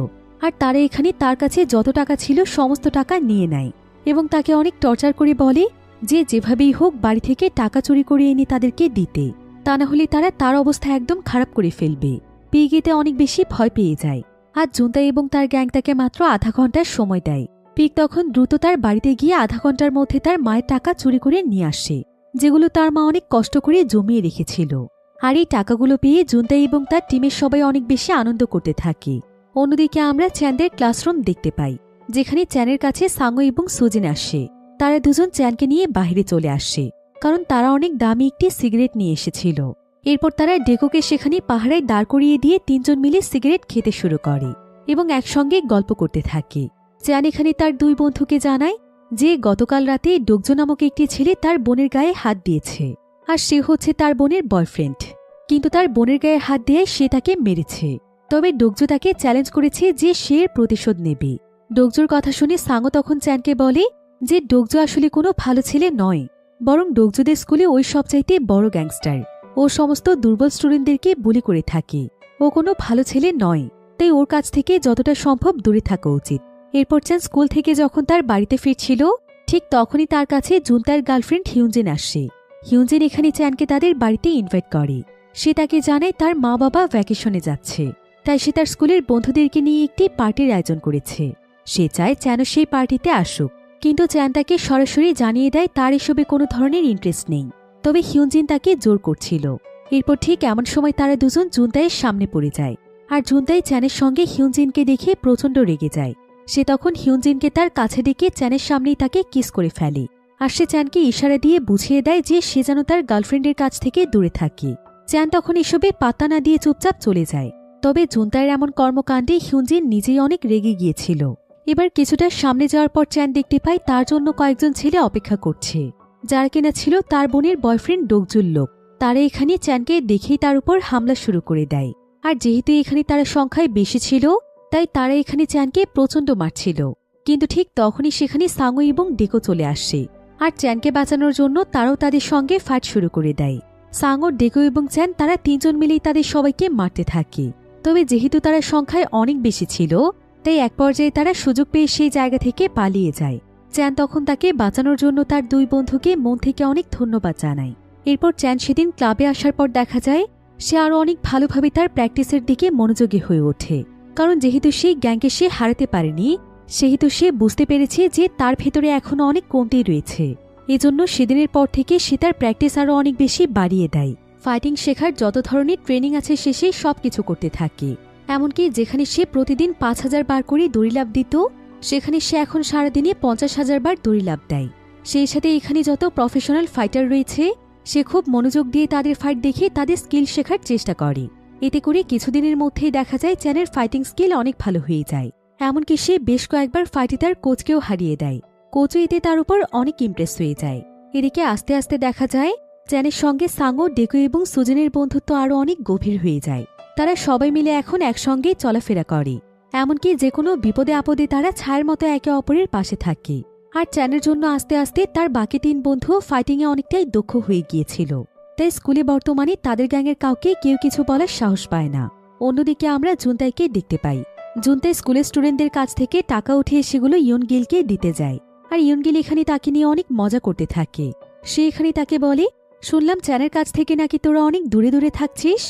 আর তারা এখানে তার কাছে যত টাকা ছিল সমস্ত টাকা নিয়ে নেয় এবং তাকে অনেক টর্চার করে বলে যে যেভাবেই হোক বাড়ি থেকে টাকা চুরি করে এনে তাদেরকে দিতে, তা না হলে তারা তার অবস্থা একদম খারাপ করে ফেলবে। পিগ এতে অনেক বেশি ভয় পেয়ে যায়। আর জুনতাই এবং তার গ্যাং তাকে মাত্র আধা ঘন্টার সময় দেয়। পিগ তখন দ্রুত তার বাড়িতে গিয়ে আধা ঘন্টার মধ্যে তার মায়ের টাকা চুরি করে নিয়ে আসে, যেগুলো তার মা অনেক কষ্ট করে জমিয়ে রেখেছিল। আর এই টাকাগুলো পেয়ে জুনতাই এবং তার টিমের সবাই অনেক বেশি আনন্দ করতে থাকে। অন্যদিকে আমরা চ্যানদের ক্লাসরুম দেখতে পাই, যেখানে চ্যানের কাছে সাঙ্গো এবং সুজিন আসে। তারা দুজন চ্যানকে নিয়ে বাইরে চলে আসে, কারণ তারা অনেক দামি একটি সিগারেট নিয়ে এসেছিল। এরপর তারা ডেকোকে সেখানে পাহারায় দাঁড় করিয়ে দিয়ে তিনজন মিলে সিগারেট খেতে শুরু করে এবং একসঙ্গে গল্প করতে থাকে। চ্যান এখানে তার দুই বন্ধুকে জানায় যে গতকাল রাতে ডোকজো নামক একটি ছেলে তার বোনের গায়ে হাত দিয়েছে, আর সে হচ্ছে তার বোনের বয়ফ্রেন্ড। কিন্তু তার বোনের গায়ে হাত দিয়ে সে তাকে মেরেছে। তবে ডোকজো তাকে চ্যালেঞ্জ করেছে যে সে এর প্রতিশোধ নেবে। ডোকজোর কথা শুনে সাঙ্গো তখন চ্যানকে বলে যে ডোকজো আসলে কোনো ভালো ছেলে নয়, বরং ডোকজোদের স্কুলে ওই সবচাইতে বড় গ্যাংস্টার। ও সমস্ত দুর্বল স্টুডেন্টদেরকে বুলি করে থাকে। ও কোনো ভালো ছেলে নয়, তাই ওর কাছ থেকে যতটা সম্ভব দূরে থাকা উচিত। এরপর চ্যান স্কুল থেকে যখন তার বাড়িতে ফিরছিল, ঠিক তখনই তার কাছে জুনতাইয়ের গার্লফ্রেন্ড হিউনজিন আসে। হিউনজিন এখানে চ্যানকে তাদের বাড়িতে ইনভাইট করে। সে তাকে জানায় তার মা বাবা ভ্যাকেশনে যাচ্ছে, তাই সে তার স্কুলের বন্ধুদেরকে নিয়ে একটি পার্টির আয়োজন করেছে। সে চায় চ্যানও সেই পার্টিতে আসুক, কিন্তু চ্যান তাকে সরাসরি জানিয়ে দেয় তার এসবে কোনো ধরনের ইন্টারেস্ট নেই। তবে হিউনজিন তাকে জোর করছিল। এরপর ঠিক এমন সময় তারা দুজন জুনতাইয়ের সামনে পড়ে যায়, আর জুনতাই চ্যানের সঙ্গে হিউনজিনকে দেখে প্রচণ্ড রেগে যায়। সে তখন হিউনজিনকে তার কাছে ডেকে চ্যানের সামনেই তাকে কিস করে ফেলে। আর সে চ্যানকে ইশারা দিয়ে বুঝিয়ে দেয় যে সে যেন তার গার্লফ্রেন্ডের কাছ থেকে দূরে থাকে। চ্যান তখন এসবে পাত্তা না দিয়ে চুপচাপ চলে যায়। তবে জুনতাইয়ের এমন কর্মকাণ্ডে হিউনজিন নিজেই অনেক রেগে গিয়েছিল। এবার কিছুটা সামনে যাওয়ার পর চ্যান দেখতে পায় তার জন্য কয়েকজন ছেলে অপেক্ষা করছে, যারা কিনা ছিল তার বোনের বয়ফ্রেন্ড ডোকজুর লোক। তারা এখানে চ্যানকে দেখেই তার উপর হামলা শুরু করে দেয়। আর যেহেতু এখানে তারা সংখ্যায় বেশি ছিল, তাই তারা এখানে চ্যানকে প্রচণ্ড মারছিল। কিন্তু ঠিক তখনই সেখানে সাঙ্গো এবং ডেকো চলে আসে, আর চ্যানকে বাঁচানোর জন্য তারাও তাদের সঙ্গে ফাইট শুরু করে দেয়। সাঙ্গো, ডেকো এবং চ্যান তারা তিনজন মিলেই তাদের সবাইকে মারতে থাকে। তবে যেহেতু তারা সংখ্যায় অনেক বেশি ছিল, তাই এক পর্যায়ে তারা সুযোগ পেয়ে সেই জায়গা থেকে পালিয়ে যায়। চ্যান তখন তাকে বাঁচানোর জন্য তার দুই বন্ধুকে মন থেকে অনেক ধন্যবাদ জানায়। এরপর চ্যান সেদিন ক্লাবে আসার পর দেখা যায় সে আরও অনেক ভালোভাবে তার প্র্যাকটিসের দিকে মনোযোগী হয়ে ওঠে, কারণ যেহেতু সেই গ্যাংকে সে হারাতে পারেনি, সেহেতু সে বুঝতে পেরেছে যে তার ভেতরে এখনও অনেক কমতি রয়েছে। এজন্য সেদিনের পর থেকে সে তার প্র্যাকটিস আরও অনেক বেশি বাড়িয়ে দেয়। ফাইটিং শেখার যত ধরনের ট্রেনিং আছে সে সেই সব কিছু করতে থাকে। এমনকি যেখানে সে প্রতিদিন ৫,০০০ বার করে দড়ি লাফ দিত, সেখানে সে এখন সারাদিনে ৫০,০০০ বার দড়ি লাফ দেয়। সেই সাথে এখানে যত প্রফেশনাল ফাইটার রয়েছে সে খুব মনোযোগ দিয়ে তাদের ফাইট দেখে তাদের স্কিল শেখার চেষ্টা করে। এতে করে কিছুদিনের মধ্যেই দেখা যায় চ্যানের ফাইটিং স্কিল অনেক ভালো হয়ে যায়। এমনকি সে বেশ কয়েকবার ফাইটে তার কোচকেও হারিয়ে দেয়। কোচও এতে তার উপর অনেক ইমপ্রেস হয়ে যায়। এদিকে আস্তে আস্তে দেখা যায় চ্যানের সঙ্গে সাঙ্গো, ডেকো এবং সুজেনের বন্ধুত্ব আরও অনেক গভীর হয়ে যায়। তারা সবাই মিলে এখন একসঙ্গেই চলাফেরা করে। এমনকি যে কোনো বিপদে আপদে তারা ছায়ের মতো একে অপরের পাশে থাকে। আর চ্যানের জন্য আস্তে আস্তে তার বাকি তিন বন্ধুও ফাইটিংয়ে অনেকটাই দক্ষ হয়ে গিয়েছিল। তাই স্কুলে বর্তমানে তাদের গ্যাংয়ের কাউকে কেউ কিছু বলার সাহস পায় না। অন্যদিকে আমরা জুনতাইকে দেখতে পাই। জুনতাই স্কুলের স্টুডেন্টদের কাছ থেকে টাকা উঠিয়ে সেগুলো ইয়নগিলকে দিতে যায়। আর ইয়নগিল এখানে তাকে নিয়ে অনেক মজা করতে থাকে। সে এখানে তাকে বলে শুনলাম চ্যানের কাছ থেকে নাকি তোরা অনেক দূরে দূরে থাকছিস।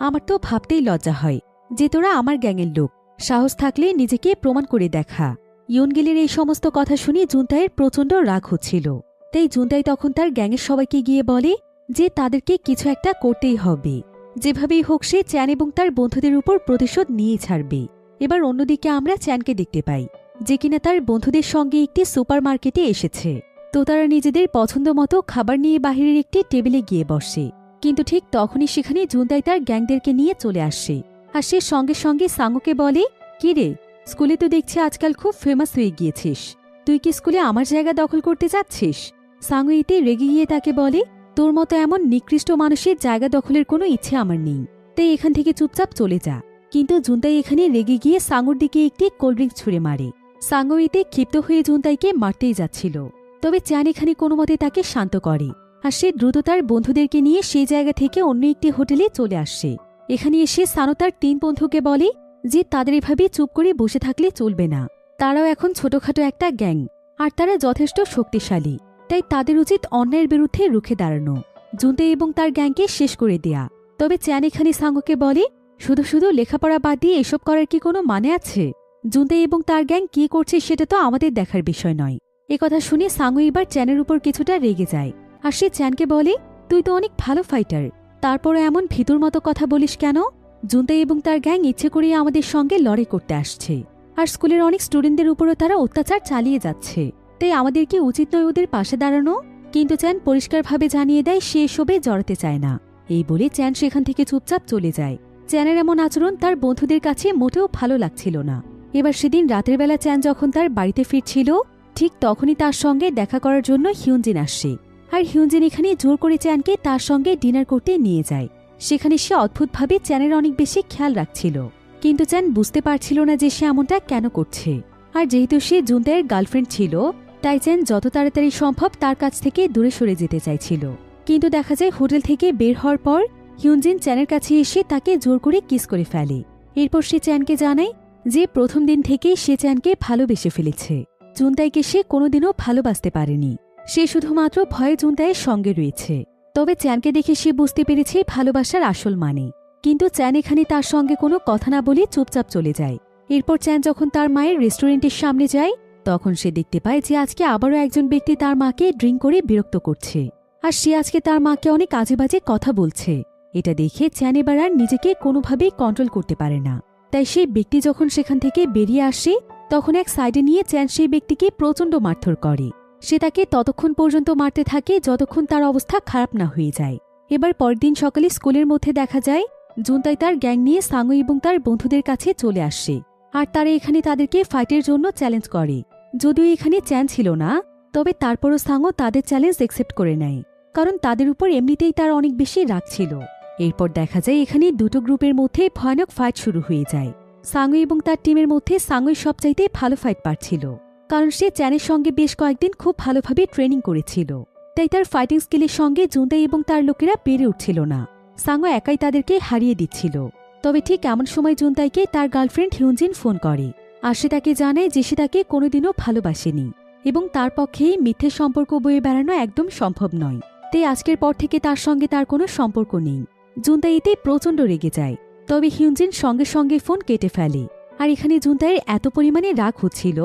আমার তো ভাবতেই লজ্জা হয় যে তোরা আমার গ্যাংয়ের লোক। সাহস থাকলে নিজেকে প্রমাণ করে দেখা। ইয়নগিলের এই সমস্ত কথা শুনে জুনতাইয়ের প্রচণ্ড রাগ হচ্ছিল। তাই জুনতাই তখন তার গ্যাংয়ের সবাইকে গিয়ে বলে যে তাদেরকে কিছু একটা করতেই হবে। যেভাবেই হোক সে চ্যান এবং তার বন্ধুদের উপর প্রতিশোধ নিয়ে ছাড়বে। এবার অন্যদিকে আমরা চ্যানকে দেখতে পাই, যে কিনা তার বন্ধুদের সঙ্গে একটি সুপার মার্কেটে এসেছে। তো তারা নিজেদের পছন্দ মতো খাবার নিয়ে বাহিরের একটি টেবিলে গিয়ে বসে। কিন্তু ঠিক তখনই সেখানে জুনতাই তার গ্যাংদেরকে নিয়ে চলে আসে। আর সে সঙ্গে সঙ্গে সাঙ্গকে বলে, কি রে, স্কুলে তো দেখছি আজকাল খুব ফেমাস হয়ে গিয়েছিস, তুই কি স্কুলে আমার জায়গা দখল করতে যাচ্ছিস? সাঙ্গ এতে রেগে গিয়ে তাকে বলে, তোর মতো এমন নিকৃষ্ট মানুষের জায়গা দখলের কোনো ইচ্ছে আমার নেই, তাই এখান থেকে চুপচাপ চলে যা। কিন্তু জুনতাই এখানে রেগে গিয়ে সাঙ্গর দিকে একটি কোল্ড ড্রিঙ্ক ছুঁড়ে মারে। সাঙ্গ এতে ক্ষিপ্ত হয়ে জুনতাইকে মারতেই যাচ্ছিল, তবে চ্যান এখানে কোনো মতে তাকে শান্ত করে। আর সে দ্রুত তার বন্ধুদেরকে নিয়ে সেই জায়গা থেকে অন্য একটি হোটেলে চলে আসে। এখানে এসে সানো তার 3 বন্ধুকে বলে যে তাদের এভাবে চুপ করে বসে থাকলে চলবে না। তারাও এখন ছোটখাটো একটা গ্যাং, আর তারা যথেষ্ট শক্তিশালী, তাই তাদের উচিত অন্যায়ের বিরুদ্ধে রুখে দাঁড়ানো, জুনতাই এবং তার গ্যাংকে শেষ করে দেয়া। তবে চ্যান এখানে সাঙ্গকে বলে, শুধু শুধু লেখাপড়া বাদ দিয়ে এসব করার কি কোনো মানে আছে? জুনতাই এবং তার গ্যাং কি করছে সেটা তো আমাদের দেখার বিষয় নয়। একথা শুনে সাঙ্গ এবার চ্যানের উপর কিছুটা রেগে যায়। আর সে চ্যানকে বলে, তুই তো অনেক ভালো ফাইটার, তারপরও এমন ভিতর মতো কথা বলিস কেন? জুনতাই এবং তার গ্যাং ইচ্ছে করে আমাদের সঙ্গে লড়াই করতে আসছে, আর স্কুলের অনেক স্টুডেন্টদের উপরও তারা অত্যাচার চালিয়ে যাচ্ছে, তাই আমাদের কি উচিত নয় ওদের পাশে দাঁড়ানো? কিন্তু চ্যান পরিষ্কারভাবে জানিয়ে দেয় সে এসবে জড়াতে চায় না। এই বলে চ্যান সেখান থেকে চুপচাপ চলে যায়। চ্যানের এমন আচরণ তার বন্ধুদের কাছে মোটেও ভালো লাগছিল না। এবার সেদিন রাতের বেলা চ্যান যখন তার বাড়িতে ফিরছিল, ঠিক তখনই তার সঙ্গে দেখা করার জন্য হিউনজিন আসে। আর হিউনজিন এখানে জোর করে চ্যানকে তার সঙ্গে ডিনার করতে নিয়ে যায়। সেখানে সে অদ্ভুতভাবে চ্যানের অনেক বেশি খেয়াল রাখছিল, কিন্তু চ্যান বুঝতে পারছিল না যে সে এমনটা কেন করছে। আর যেহেতু সে জুনতাইয়ের গার্লফ্রেন্ড ছিল, তাই চ্যান যত তাড়াতাড়ি সম্ভব তার কাছ থেকে দূরে সরে যেতে চাইছিল। কিন্তু দেখা যায় হোটেল থেকে বের হওয়ার পর হিউনজিন চ্যানের কাছে এসে তাকে জোর করে কিস করে ফেলে। এরপর সে চ্যানকে জানায় যে প্রথম দিন থেকেই সে চ্যানকে ভালোবেসে ফেলেছে। জুনতাইকে সে কোনোদিনও ভালোবাসতে পারেনি, সে শুধুমাত্র ভয়ে জুনতাইয়ের সঙ্গে রয়েছে। তবে চ্যানকে দেখে সে বুঝতে পেরেছে ভালোবাসার আসল মানে। কিন্তু চ্যান এখানে তার সঙ্গে কোনো কথা না বলে চুপচাপ চলে যায়। এরপর চ্যান যখন তার মায়ের রেস্টুরেন্টের সামনে যায়, তখন সে দেখতে পায় যে আজকে আবারও একজন ব্যক্তি তার মাকে ড্রিঙ্ক করে বিরক্ত করছে, আর সে আজকে তার মাকে অনেক আজে বাজে কথা বলছে। এটা দেখে চ্যান এবার আর নিজেকে কোনোভাবেই কন্ট্রোল করতে পারে না। তাই সেই ব্যক্তি যখন সেখান থেকে বেরিয়ে আসে, তখন এক সাইডে নিয়ে চ্যান সেই ব্যক্তিকে প্রচণ্ড মারধর করে। সে তাকে ততক্ষণ পর্যন্ত মারতে থাকে যতক্ষণ তার অবস্থা খারাপ না হয়ে যায়। এবার পরের দিন সকালে স্কুলের মধ্যে দেখা যায় জুনতাই তার গ্যাং নিয়ে সাঙ্গু এবং তার বন্ধুদের কাছে চলে আসে, আর তারা এখানে তাদেরকে ফাইটের জন্য চ্যালেঞ্জ করে। যদিও এখানে চ্যান ছিল না, তবে তারপরও সাঙ্গু তাদের চ্যালেঞ্জ অ্যাকসেপ্ট করে নেয়, কারণ তাদের উপর এমনিতেই তার অনেক বেশি রাগ ছিল। এরপর দেখা যায় এখানে দুটো গ্রুপের মধ্যে ভয়ানক ফাইট শুরু হয়ে যায়। সাঙ্গু এবং তার টিমের মধ্যে সাঙ্গুই সবচাইতে ভালো ফাইট পারছিল, কারণ সে চ্যানের সঙ্গে বেশ কয়েকদিন খুব ভালোভাবে ট্রেনিং করেছিল। তাই তার ফাইটিং স্কিলের সঙ্গে জুনতাই এবং তার লোকেরা পেরে উঠছিল না। সাঙ্গু একাই তাদেরকে হারিয়ে দিচ্ছিল। তবে ঠিক এমন সময় জুনতাইকে তার গার্লফ্রেন্ড হিউনজিন ফোন করে, আর সে তাকে জানায় যে সে তাকে কোনোদিনও ভালোবাসেনি এবং তার পক্ষেই মিথ্যে সম্পর্ক বয়ে বেড়ানো একদম সম্ভব নয়। তাই আজকের পর থেকে তার সঙ্গে তার কোনো সম্পর্ক নেই। জুনতাই এতে প্রচণ্ড রেগে যায়, তবে হিউনজিন সঙ্গে সঙ্গে ফোন কেটে ফেলে। আর এখানে জুনতাইয়ের এত পরিমাণে রাগ হচ্ছিল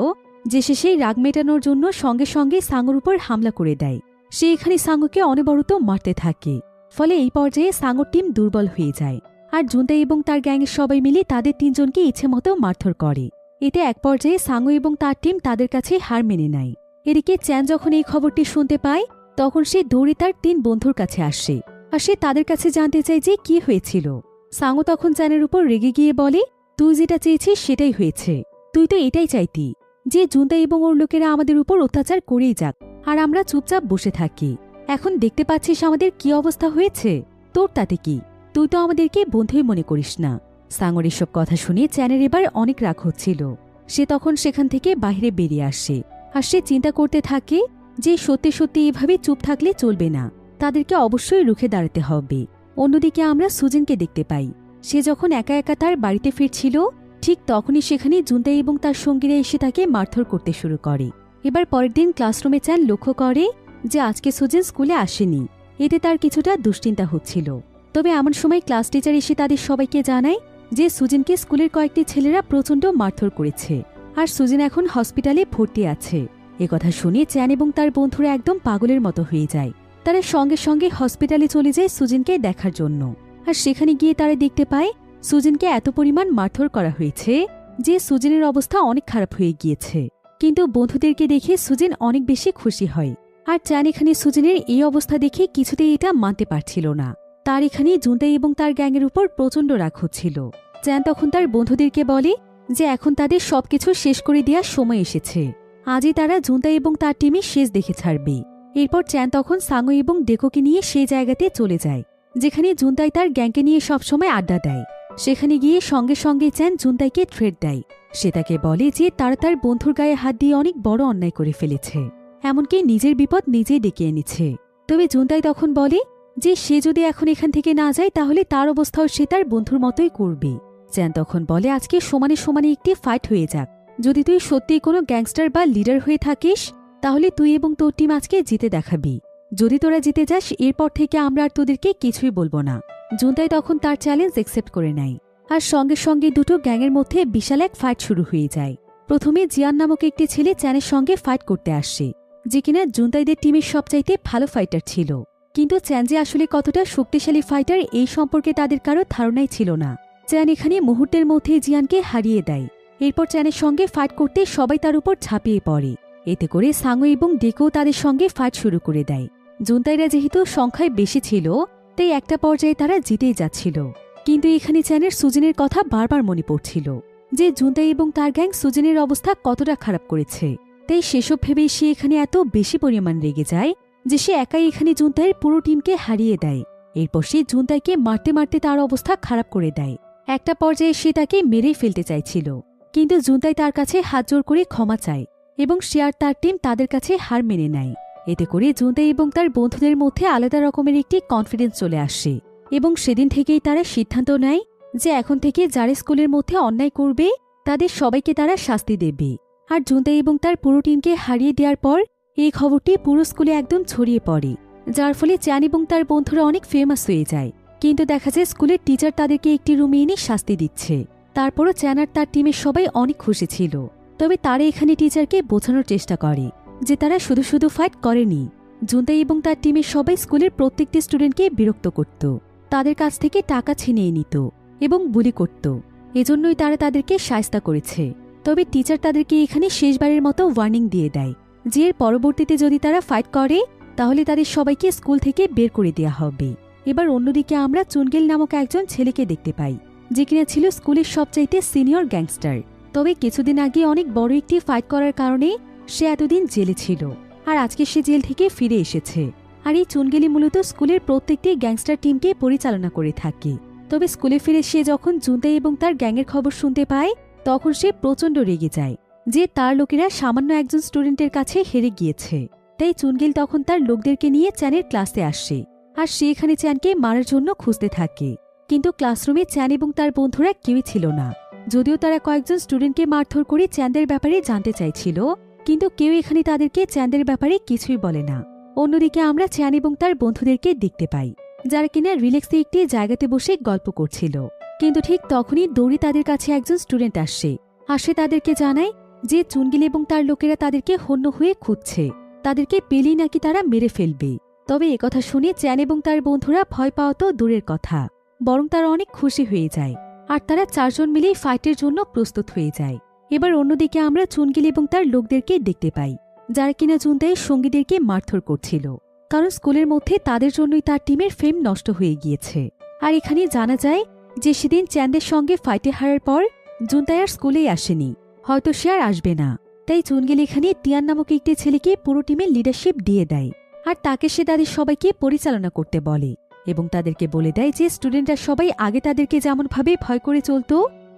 যে সে সেই রাগ মেটানোর জন্য সঙ্গে সঙ্গে সাঙ্গুর উপর হামলা করে দেয়। সে এখানে সাঙ্গুকে অনবরত মারতে থাকে, ফলে এই পর্যায়ে সাঙ্গুর টিম দুর্বল হয়ে যায়। আর জুনতাই এবং তার গ্যাংয়ের সবাই মিলে তাদের 3 জনকে ইচ্ছে মতো মারধর করে। এতে এক পর্যায়ে সাঙ্গু এবং তার টিম তাদের কাছে হার মেনে নেয়। এদিকে চ্যান যখন এই খবরটি শুনতে পায়, তখন সে দৌড়ে তার 3 বন্ধুর কাছে আসে, আর সে তাদের কাছে জানতে চায় যে কি হয়েছিল। সাঙ্গু তখন চ্যানের উপর রেগে গিয়ে বলে, তুই যেটা চেয়েছিস সেটাই হয়েছে, তুই তো এটাই চাইতি যে জুনতাই এবং ওর লোকেরা আমাদের উপর অত্যাচার করেই যাক, আর আমরা চুপচাপ বসে থাকি। এখন দেখতে পাচ্ছিস আমাদের কি অবস্থা হয়েছে, তোর তাতে কি? তুই তো আমাদেরকে বন্ধুই মনে করিস না। সাঙ্গুর এসব কথা শুনে চ্যানের এবার অনেক রাগ হচ্ছিল। সে তখন সেখান থেকে বাইরে বেরিয়ে আসে, আর সে চিন্তা করতে থাকে যে সত্যি সত্যি এভাবে চুপ থাকলে চলবে না, তাদেরকে অবশ্যই রুখে দাঁড়াতে হবে। অন্যদিকে আমরা সুজিনকে দেখতে পাই। সে যখন একা একা তার বাড়িতে ফিরছিল, ঠিক তখনই সেখানে জুনতাই এবং তার সঙ্গীরা এসে তাকে মারধর করতে শুরু করে। এবার পরের দিন ক্লাসরুমে চ্যান লক্ষ্য করে যে আজকে সুজিন স্কুলে আসেনি। এতে তার কিছুটা দুশ্চিন্তা হচ্ছিল। তবে এমন সময় ক্লাস টিচার এসে তাদের সবাইকে জানায় যে সুজিনকে স্কুলের কয়েকটি ছেলেরা প্রচণ্ড মারধর করেছে, আর সুজিন এখন হসপিটালে ভর্তি আছে। একথা শুনে চ্যান এবং তার বন্ধুরা একদম পাগলের মতো হয়ে যায়। তারা সঙ্গে সঙ্গে হসপিটালে চলে যায় সুজিনকে দেখার জন্য। আর সেখানে গিয়ে তারা দেখতে পায় সুজিনকে এত পরিমাণ মারধর করা হয়েছে যে সুজিনের অবস্থা অনেক খারাপ হয়ে গিয়েছে। কিন্তু বন্ধুদেরকে দেখে সুজিন অনেক বেশি খুশি হয়। আর চ্যান এখানে সুজিনের এই অবস্থা দেখে কিছুতেই এটা মানতে পারছিল না। তার এখানে জুনতাই এবং তার গ্যাংয়ের উপর প্রচণ্ড রাগ হচ্ছিল। চ্যান তখন তার বন্ধুদেরকে বলে যে এখন তাদের সবকিছু শেষ করে দেওয়ার সময় এসেছে। আজই তারা জুনতাই এবং তার টিমে শেষ দেখে ছাড়বে। এরপর চ্যান তখন সাঙ্গো এবং ডেকোকে নিয়ে সেই জায়গাতে চলে যায় যেখানে জুনতাই তার গ্যাংকে নিয়ে সবসময় আড্ডা দেয়। সেখানে গিয়ে সঙ্গে সঙ্গে চ্যান জুনতাইকে থ্রেট দেয়। সে তাকে বলে যে তারা তার বন্ধুর গায়ে হাত দিয়ে অনেক বড় অন্যায় করে ফেলেছে, এমনকি নিজের বিপদ নিজেই ডেকে এনেছে। তবে জুনতাই তখন বলে যে সে যদি এখন এখান থেকে না যায় তাহলে তার অবস্থাও সে তার বন্ধুর মতোই করবে। চ্যান তখন বলে আজকে সমানে সমানে একটি ফাইট হয়ে যাক। যদি তুই সত্যিই কোনো গ্যাংস্টার বা লিডার হয়ে থাকিস তাহলে তুই এবং তোর টিম আজকে জিতে দেখাবি। যদি তোরা জিতে যাস এরপর থেকে আমরা আর তোদেরকে কিছুই বলবো না। জুনতাই তখন তার চ্যালেঞ্জ অ্যাকসেপ্ট করে নেয়। আর সঙ্গে সঙ্গে দুটো গ্যাংয়ের মধ্যে বিশাল এক ফাইট শুরু হয়ে যায়। প্রথমে জিয়ান নামক একটি ছেলে চ্যানের সঙ্গে ফাইট করতে আসে, যে কিনা জুনতাইদের টিমের সবচাইতে ভালো ফাইটার ছিল। কিন্তু চ্যান যে আসলে কতটা শক্তিশালী ফাইটার এই সম্পর্কে তাদের কারো ধারণাই ছিল না। চ্যান এখানে মুহূর্তের মধ্যে জিয়ানকে হারিয়ে দেয়। এরপর চ্যানের সঙ্গে ফাইট করতে সবাই তার উপর ঝাঁপিয়ে পড়ে। এতে করে সাঙ্গো এবং ডেকো তাদের সঙ্গে ফাইট শুরু করে দেয়। জুনতাইরা যেহেতু সংখ্যায় বেশি ছিল তাই একটা পর্যায়ে তারা জিতেই যাচ্ছিল। কিন্তু এখানে চ্যানের সুজিনের কথা বারবার মনে পড়ছিল যে জুনতাই এবং তার গ্যাং সুজিনের অবস্থা কতটা খারাপ করেছে। তাই সেসব ভেবেই সে এখানে এত বেশি পরিমাণ রেগে যায় যে সে একাই এখানে জুনতাইয়ের পুরো টিমকে হারিয়ে দেয়। এরপর সে জুনতাইকে মারতে মারতে তার অবস্থা খারাপ করে দেয়। একটা পর্যায়ে সে তাকে মেরেই ফেলতে চাইছিল, কিন্তু জুনতাই তার কাছে হাত জোর করে ক্ষমা চায় এবং সে আর তার টিম তাদের কাছে হার মেনে নেয়। এতে করে জুনতাই এবং তার বন্ধুদের মধ্যে আলাদা রকমের একটি কনফিডেন্স চলে আসে এবং সেদিন থেকেই তারা সিদ্ধান্ত নেয় যে এখন থেকে যারা স্কুলের মধ্যে অন্যায় করবে তাদের সবাইকে তারা শাস্তি দেবে। আর জুনতাই এবং তার পুরো টিমকে হারিয়ে দেওয়ার পর এই খবরটি পুরো স্কুলে একদম ছড়িয়ে পড়ে, যার ফলে চ্যান এবং তার বন্ধুরা অনেক ফেমাস হয়ে যায়। কিন্তু দেখা যায় স্কুলের টিচার তাদেরকে একটি রুমে এনে শাস্তি দিচ্ছে। তারপরও চ্যান আর তার টিমের সবাই অনেক খুশি ছিল। তবে তারা এখানে টিচারকে বোঝানোর চেষ্টা করে যে তারা শুধু শুধু ফাইট করেনি। জুনতাই এবং তার টিমের সবাই স্কুলের প্রত্যেকটি স্টুডেন্টকে বিরক্ত করত, তাদের কাছ থেকে টাকা ছিনিয়ে নিত এবং বুলি করত। এজন্যই তারা তাদেরকে শায়েস্তা করেছে। তবে টিচার তাদেরকে এখানে শেষবারের মতো ওয়ার্নিং দিয়ে দেয় যে এর পরবর্তীতে যদি তারা ফাইট করে তাহলে তাদের সবাইকে স্কুল থেকে বের করে দেওয়া হবে। এবার অন্যদিকে আমরা চুনগেল নামক একজন ছেলেকে দেখতে পাই, যে কিনা ছিল স্কুলের সবচাইতে সিনিয়র গ্যাংস্টার। তবে কিছুদিন আগে অনেক বড় একটি ফাইট করার কারণে সে এতদিন জেলে ছিল, আর আজকে সে জেল থেকে ফিরে এসেছে। আর এই চুনগেলি মূলত স্কুলের প্রত্যেকটি গ্যাংস্টার টিমকে পরিচালনা করে থাকে। তবে স্কুলে ফিরে সে যখন জুনতাই এবং তার গ্যাংয়ের খবর শুনতে পায় তখন সে প্রচণ্ড রেগে যায় যে তার লোকেরা সামান্য একজন স্টুডেন্টের কাছে হেরে গিয়েছে। তাই চুনগেল তখন তার লোকদেরকে নিয়ে চ্যানের ক্লাসে আসে, আর সে এখানে চ্যানকে মারার জন্য খুঁজতে থাকে। কিন্তু ক্লাসরুমে চ্যান এবং তার বন্ধুরা কেউই ছিল না। যদিও তারা কয়েকজন স্টুডেন্টকে মারধর করে চ্যানদের ব্যাপারে জানতে চাইছিল, কিন্তু কেউ এখানে তাদেরকে চ্যানদের ব্যাপারে কিছুই বলে না। অন্যদিকে আমরা চ্যান এবং তার বন্ধুদেরকে দেখতে পাই যারা কিনা রিল্যাক্সে একটি জায়গাতে বসে গল্প করছিল। কিন্তু ঠিক তখনই দৌড়ে তাদের কাছে একজন স্টুডেন্ট আসে তাদেরকে জানায় যে চুনগিল এবং তার লোকেরা তাদেরকে হন্য হয়ে খুঁজছে, তাদেরকে পেলেই নাকি তারা মেরে ফেলবে। তবে একথা শুনে চ্যান এবং তার বন্ধুরা ভয় পাওয়া তো দূরের কথা, বরং তারা অনেক খুশি হয়ে যায় আর তারা চারজন মিলেই ফাইটের জন্য প্রস্তুত হয়ে যায়। এবার অন্যদিকে আমরা চুনগিল এবং তার লোকদেরকে দেখতে পাই যারা কিনা জুনতাইয়ের সঙ্গীদেরকে মারধর করছিল, কারণ স্কুলের মধ্যে তাদের জন্যই তার টিমের ফেম নষ্ট হয়ে গিয়েছে। আর এখানে জানা যায় যে সেদিন চ্যানদের সঙ্গে ফাইটে হারার পর জুনতাই আর স্কুলেই আসেনি, হয়তো সে আর আসবে না। তাই চুনগিল এখানে টিয়ান নামক একটি ছেলেকে পুরো টিমের লিডারশিপ দিয়ে দেয়, আর তাকে সে তাদের সবাইকে পরিচালনা করতে বলে এবং তাদেরকে বলে দেয় যে স্টুডেন্টরা সবাই আগে তাদেরকে যেমনভাবে ভয় করে চলত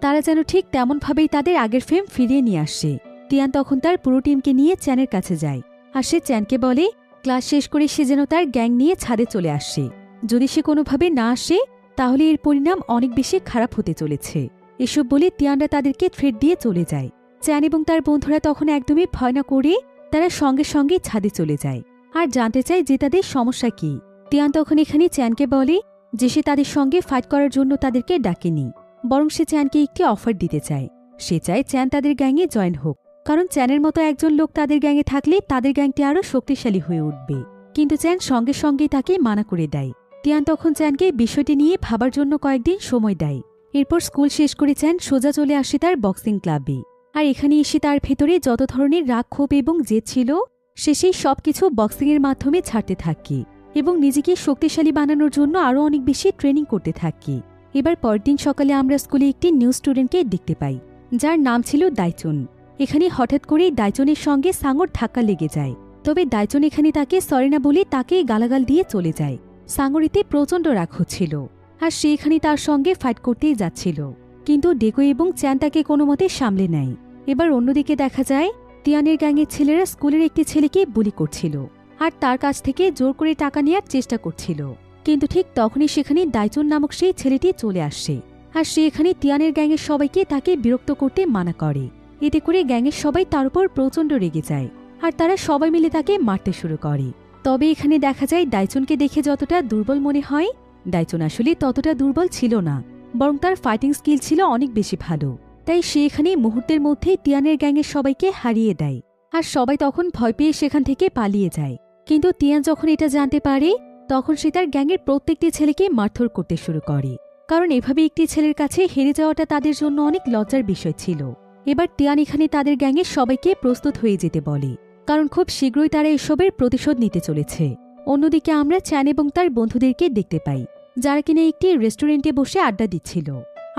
তারা যেন ঠিক তেমনভাবেই তাদের আগের ফেম ফিরিয়ে নিয়ে আসে। টিয়ান তখন তার পুরো টিমকে নিয়ে চ্যানের কাছে যায়, আর সে চ্যানকে বলে ক্লাস শেষ করে সে যেন তার গ্যাং নিয়ে ছাদে চলে আসে। যদি সে কোনোভাবে না আসে তাহলে এর পরিণাম অনেক বেশি খারাপ হতে চলেছে। এসব বলে টিয়ানরা তাদেরকে থ্রেট দিয়ে চলে যায়। চ্যান এবং তার বন্ধুরা তখন একদমই ভয় না করে তারা সঙ্গে সঙ্গে ছাদে চলে যায় আর জানতে চায় যে তাদের সমস্যা কি। তিয়ান তখন এখানে চ্যানকে বলে যে সে তাদের সঙ্গে ফাইট করার জন্য তাদেরকে ডাকেনি, বরং সে চ্যানকে একটি অফার দিতে চায়। সে চায় চ্যান তাদের গ্যাংয়ে জয়েন হোক, কারণ চ্যানের মতো একজন লোক তাদের গ্যাংয়ে থাকলে তাদের গ্যাংটি আরও শক্তিশালী হয়ে উঠবে। কিন্তু চ্যান সঙ্গে সঙ্গেই তাকে মানা করে দেয়। তিয়ান তখন চ্যানকে বিষয়টি নিয়ে ভাবার জন্য কয়েকদিন সময় দেয়। এরপর স্কুল শেষ করে চ্যান সোজা চলে আসে তার বক্সিং ক্লাবে। আর এখানে এসে তার ভেতরে যত ধরনের রাগ ক্ষোভ এবং জেদ ছিল সে সেই সবকিছু বক্সিংয়ের মাধ্যমে ছাড়তে থাকে এবং নিজেকে শক্তিশালী বানানোর জন্য আরও অনেক বেশি ট্রেনিং করতে থাকে। এবার পরের দিন সকালে আমরা স্কুলে একটি নিউ স্টুডেন্টকে দেখতে পাই, যার নাম ছিল দাইচুন। এখানে হঠাৎ করেই দাইচুনের সঙ্গে সাঙর ধাক্কা লেগে যায়। তবে দাইচুন এখানে তাকে সরি না বলে তাকে গালাগাল দিয়ে চলে যায়। সাঙর এতে প্রচণ্ড রাগ হচ্ছিল, আর সে এখানে তার সঙ্গে ফাইট করতেই যাচ্ছিল, কিন্তু ডেকো এবং চ্যান তাকে কোনো মতে সামলে নেয়। এবার অন্যদিকে দেখা যায় তিয়ানের গ্যাংয়ের ছেলেরা স্কুলের একটি ছেলেকে বুলি করছিল আর তার কাছ থেকে জোর করে টাকা নেওয়ার চেষ্টা করছিল। কিন্তু ঠিক তখনই সেখানে দাইচুন নামক সেই ছেলেটি চলে আসে, আর সে এখানে তিয়ানের গ্যাংয়ের সবাইকে তাকে বিরক্ত করতে মানা করে। এতে করে গ্যাংয়ের সবাই তার উপর প্রচণ্ড রেগে যায়, আর তারা সবাই মিলে তাকে মারতে শুরু করে। তবে এখানে দেখা যায় দাইচুনকে দেখে যতটা দুর্বল মনে হয়, দাইচুন আসলে ততটা দুর্বল ছিল না, বরং তার ফাইটিং স্কিল ছিল অনেক বেশি ভালো। তাই সে এখানে মুহূর্তের মধ্যেই তিয়ানের গ্যাংয়ের সবাইকে হারিয়ে দেয়, আর সবাই তখন ভয় পেয়ে সেখান থেকে পালিয়ে যায়। কিন্তু তিয়ান যখন এটা জানতে পারে তখন সে তার গ্যাংয়ের প্রত্যেকটি ছেলেকে মারধর করতে শুরু করে, কারণ এভাবে একটি ছেলের কাছে হেরে যাওয়াটা তাদের জন্য অনেক লজ্জার বিষয় ছিল। এবার তিয়ান এখানে তাদের গ্যাংয়ের সবাইকে প্রস্তুত হয়ে যেতে বলে, কারণ খুব শীঘ্রই তারা এসবের প্রতিশোধ নিতে চলেছে। অন্যদিকে আমরা চ্যান এবং তার বন্ধুদেরকে দেখতে পাই, যারা কিনা একটি রেস্টুরেন্টে বসে আড্ডা দিচ্ছিল,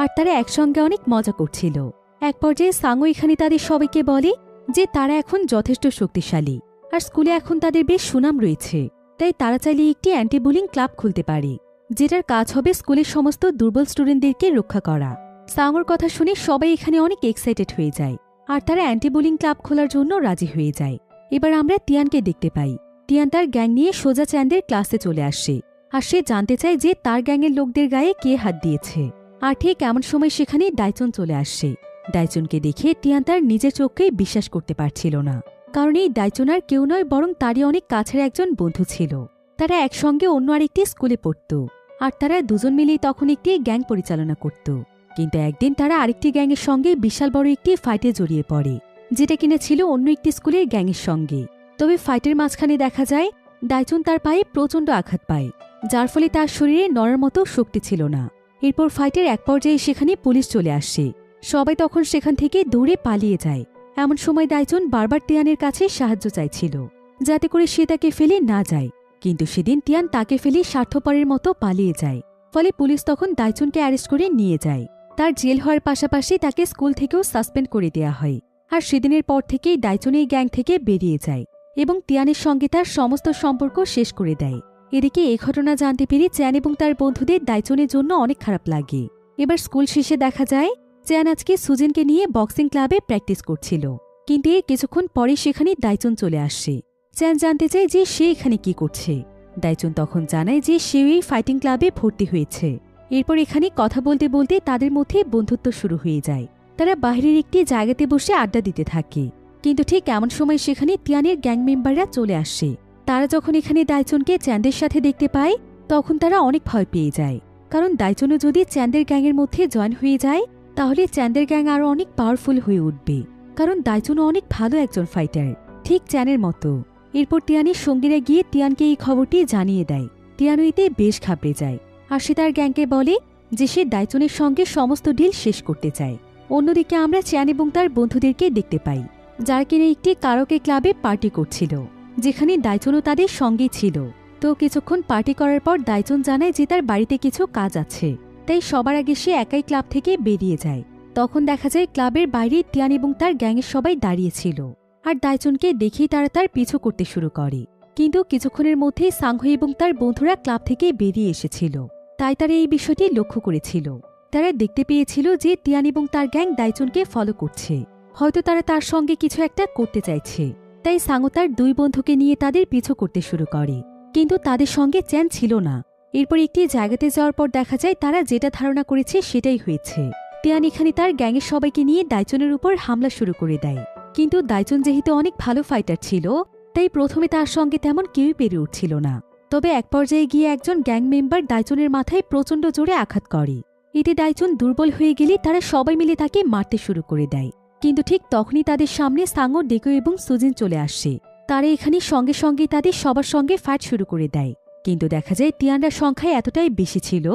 আর তারা একসঙ্গে অনেক মজা করছিল। এক পর্যায়ে সাঙো এখানে তাদের সবাইকে বলে যে তারা এখন যথেষ্ট শক্তিশালী, আর স্কুলে এখন তাদের বেশ সুনাম রয়েছে, তাই তারা চাইলে একটি অ্যান্টি বুলিং ক্লাব খুলতে পারে, যেটার কাজ হবে স্কুলের সমস্ত দুর্বল স্টুডেন্টদেরকে রক্ষা করা। সাঙোর কথা শুনে সবাই এখানে অনেক এক্সাইটেড হয়ে যায়, আর তারা অ্যান্টি বুলিং ক্লাব খোলার জন্য রাজি হয়ে যায়। এবার আমরা তিয়ানকে দেখতে পাই। তিয়ান তার গ্যাং নিয়ে সোজা চ্যানদের ক্লাসে চলে আসে, আর সে জানতে চায় যে তার গ্যাংয়ের লোকদের গায়ে কে হাত দিয়েছে। আর ঠিক এমন সময় সেখানে দাইচুন চলে আসে। দাইচুনকে দেখে তিয়ান তার নিজের চোখকেই বিশ্বাস করতে পারছিল না, কারণ এই দাইচুন আর কেউ নয় বরং তারই অনেক কাছের একজন বন্ধু ছিল। তারা একসঙ্গে অন্য আরেকটি স্কুলে পড়ত, আর তারা দুজন মিলেই তখন একটি গ্যাং পরিচালনা করত। কিন্তু একদিন তারা আরেকটি গ্যাংয়ের সঙ্গে বিশাল বড় একটি ফাইটে জড়িয়ে পড়ে, যেটা কিনা ছিল অন্য একটি স্কুলের গ্যাংয়ের সঙ্গে। তবে ফাইটের মাঝখানে দেখা যায় দাইচুন তার পায়ে প্রচণ্ড আঘাত পায়, যার ফলে তার শরীরে নড়ার মতো শক্তি ছিল না। এরপর ফাইটের এক পর্যায়ে সেখানে পুলিশ চলে আসে। সবাই তখন সেখান থেকে দৌড়ে পালিয়ে যায়। এমন সময় দাইচুন বারবার তিয়ানের কাছে সাহায্য চাইছিল, যাতে করে সে তাকে ফেলে না যায়, কিন্তু সেদিন তিয়ান তাকে ফেলে স্বার্থপরের মতো পালিয়ে যায়। ফলে পুলিশ তখন দাইচুনকে অ্যারেস্ট করে নিয়ে যায়। তার জেল হওয়ার পাশাপাশি তাকে স্কুল থেকেও সাসপেন্ড করে দেওয়া হয়। আর সেদিনের পর থেকেই দাইচুন এই গ্যাং থেকে বেরিয়ে যায় এবং তিয়ানের সঙ্গে তার সমস্ত সম্পর্ক শেষ করে দেয়। এদিকে এই ঘটনা জানতে পেরে চ্যান এবং তার বন্ধুদের দাইচুনের জন্য অনেক খারাপ লাগে। এবার স্কুল শেষে দেখা যায় চ্যান আজকে সুজেনকে নিয়ে বক্সিং ক্লাবে প্র্যাকটিস করছিল, কিন্তু এর কিছুক্ষণ পরে সেখানে দাইচুন চলে আসে। চ্যান জানতে চায় যে সে এখানে কি করছে। দাইচুন তখন জানায় যে সেও এই ফাইটিং ক্লাবে ভর্তি হয়েছে। এরপর এখানে কথা বলতে বলতে তাদের মধ্যে বন্ধুত্ব শুরু হয়ে যায়। তারা বাইরের একটি জায়গাতে বসে আড্ডা দিতে থাকে, কিন্তু ঠিক এমন সময় সেখানে তিয়ানের গ্যাং মেম্বাররা চলে আসে। তারা যখন এখানে দাইচুনকে চ্যানদের সাথে দেখতে পায় তখন তারা অনেক ভয় পেয়ে যায়, কারণ দাইচুনও যদি চ্যানদের গ্যাংয়ের মধ্যে জয়েন হয়ে যায় তাহলে চ্যানদের গ্যাং আরও অনেক পাওয়ারফুল হয়ে উঠবে, কারণ দাইচুনও অনেক ভালো একজন ফাইটার, ঠিক চ্যানের মতো। এরপর তিয়ানের সঙ্গীরা গিয়ে তিয়ানকে এই খবরটি জানিয়ে দেয়। তিয়ানও এতে বেশ ঘাবড়ে যায়, আর সে তার গ্যাংকে বলে যে সে দাইচুনের সঙ্গে সমস্ত ডিল শেষ করতে চায়। অন্যদিকে আমরা চ্যান এবং তার বন্ধুদেরকে দেখতে পাই, যারা কিনা একটি কারাওকে ক্লাবে পার্টি করছিল, যেখানে দাইচুনও তাদের সঙ্গে ছিল। তো কিছুক্ষণ পার্টি করার পর দাইচুন জানায় যে তার বাড়িতে কিছু কাজ আছে, তাই সবার আগে সে একাই ক্লাব থেকে বেরিয়ে যায়। তখন দেখা যায় ক্লাবের বাইরে তিয়ান এবং তার গ্যাংয়ের সবাই দাঁড়িয়েছিল, আর দাইচুনকে দেখেই তারা তার পিছু করতে শুরু করে। কিন্তু কিছুক্ষণের মধ্যেই সাংহো এবং তার বন্ধুরা ক্লাব থেকে বেরিয়ে এসেছিল, তাই তারা এই বিষয়টি লক্ষ্য করেছিল। তারা দেখতে পেয়েছিল যে তিয়ান এবং তার গ্যাং দাইচুনকে ফলো করছে, হয়তো তারা তার সঙ্গে কিছু একটা করতে চাইছে। তাই সাংহো তার দুই বন্ধুকে নিয়ে তাদের পিছু করতে শুরু করে, কিন্তু তাদের সঙ্গে চ্যান ছিল না। এরপর একটি জায়গাতে যাওয়ার পর দেখা যায় তারা যেটা ধারণা করেছে সেটাই হয়েছে। তিয়ান এখানে তার গ্যাংয়ের সবাইকে নিয়ে দাইচুনের উপর হামলা শুরু করে দেয়, কিন্তু দাইচুন যেহেতু অনেক ভালো ফাইটার ছিল তাই প্রথমে তার সঙ্গে তেমন কেউই পেরে উঠছিল না। তবে এক পর্যায়ে গিয়ে একজন গ্যাং মেম্বার দাইচুনের মাথায় প্রচণ্ড জোরে আঘাত করে। এতে দাইচুন দুর্বল হয়ে গেলে তারা সবাই মিলে তাকে মারতে শুরু করে দেয়। কিন্তু ঠিক তখনই তাদের সামনে সাঙ্গো, ডেকো এবং সুজিন চলে আসে। তারা এখানে সঙ্গে সঙ্গে তাদের সবার সঙ্গে ফাইট শুরু করে দেয়। কিন্তু দেখা যায় তিয়ানরা সংখ্যায় এতটাই বেশি ছিল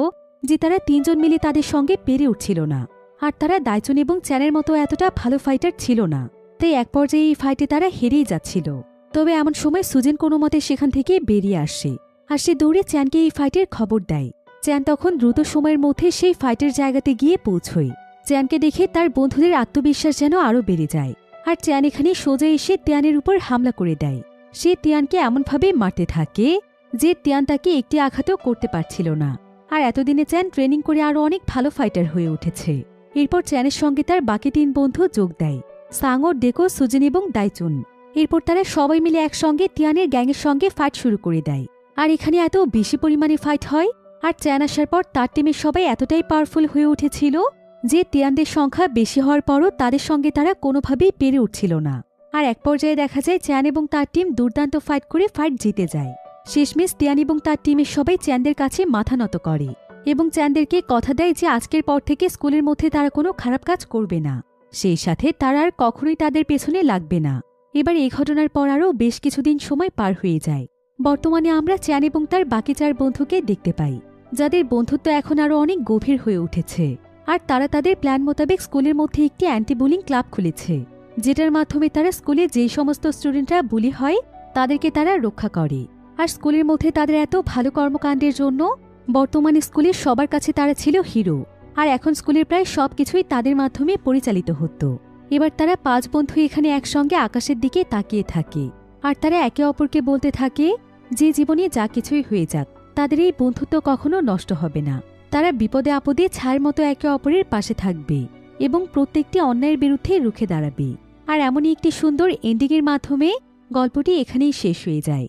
যে তারা 3 জন মিলে তাদের সঙ্গে পেরে উঠছিল না। আর তারা দাইচুন এবং চ্যানের মতো এতটা ভালো ফাইটার ছিল না। তাই এক পর্যায়ে এই ফাইটে তারা হেরেই যাচ্ছিল। তবে এমন সময় সুজিন কোনো মতে সেখান থেকে বেরিয়ে আসে আর সে দৌড়ে চ্যানকে এই ফাইটের খবর দেয়। চ্যান তখন দ্রুত সময়ের মধ্যে সেই ফাইটের জায়গাতে গিয়ে পৌঁছয়। চ্যানকে দেখে তার বন্ধুদের আত্মবিশ্বাস যেন আরও বেড়ে যায়। আর চ্যান এখানে সোজা এসে তিয়ানের উপর হামলা করে দেয়। সে তিয়ানকে এমনভাবে মারতে থাকে যে তিয়ান তাকে একটি আঘাতও করতে পারছিল না। আর এতদিনে চ্যান ট্রেনিং করে আরও অনেক ভালো ফাইটার হয়ে উঠেছে। এরপর চ্যানের সঙ্গে তার বাকি 3 বন্ধু যোগ দেয়, সাঙ্গো, ডেকো, সুজিন এবং দাইচুন। এরপর তারা সবাই মিলে একসঙ্গে তিয়ানের গ্যাংয়ের সঙ্গে ফাইট শুরু করে দেয়। আর এখানে এত বেশি পরিমাণে ফাইট হয়। আর চ্যান আসার পর তার টিমের সবাই এতটাই পাওয়ারফুল হয়ে উঠেছিল যে তিয়ানদের সংখ্যা বেশি হওয়ার পরও তাদের সঙ্গে তারা কোনোভাবেই পেরে উঠছিল না। আর এক পর্যায়ে দেখা যায় চ্যান এবং তার টিম দুর্দান্ত ফাইট করে ফাইট জিতে যায়। শেষমেশ তিয়ান এবং তার টিমের সবাই চ্যানদের কাছে মাথা নত করে এবং চ্যানদেরকে কথা দেয় যে আজকের পর থেকে স্কুলের মধ্যে তারা কোনো খারাপ কাজ করবে না। সেই সাথে তারা আর কখনোই তাদের পেছনে লাগবে না। এবার এই ঘটনার পর আরও বেশ কিছুদিন সময় পার হয়ে যায়। বর্তমানে আমরা চ্যান এবং তার বাকি 4 বন্ধুকে দেখতে পাই, যাদের বন্ধুত্ব এখন আরও অনেক গভীর হয়ে উঠেছে। আর তারা তাদের প্ল্যান মোতাবেক স্কুলের মধ্যে একটি অ্যান্টি বুলিং ক্লাব খুলেছে, যেটার মাধ্যমে তারা স্কুলে যেই সমস্ত স্টুডেন্টরা বুলি হয় তাদেরকে তারা রক্ষা করে। আর স্কুলের মধ্যে তাদের এত ভালো কর্মকাণ্ডের জন্য বর্তমানে স্কুলের সবার কাছে তারা ছিল হিরো। আর এখন স্কুলের প্রায় সব কিছুই তাদের মাধ্যমে পরিচালিত হতো। এবার তারা 5 বন্ধু এখানে একসঙ্গে আকাশের দিকে তাকিয়ে থাকে। আর তারা একে অপরকে বলতে থাকে যে জীবনে যা কিছুই হয়ে যাক তাদের এই বন্ধুত্ব কখনো নষ্ট হবে না। তারা বিপদে আপদে ছায়ের মতো একে অপরের পাশে থাকবে এবং প্রত্যেকটি অন্যায়ের বিরুদ্ধে রুখে দাঁড়াবে। আর এমনই একটি সুন্দর এন্ডিংয়ের মাধ্যমে গল্পটি এখানেই শেষ হয়ে যায়।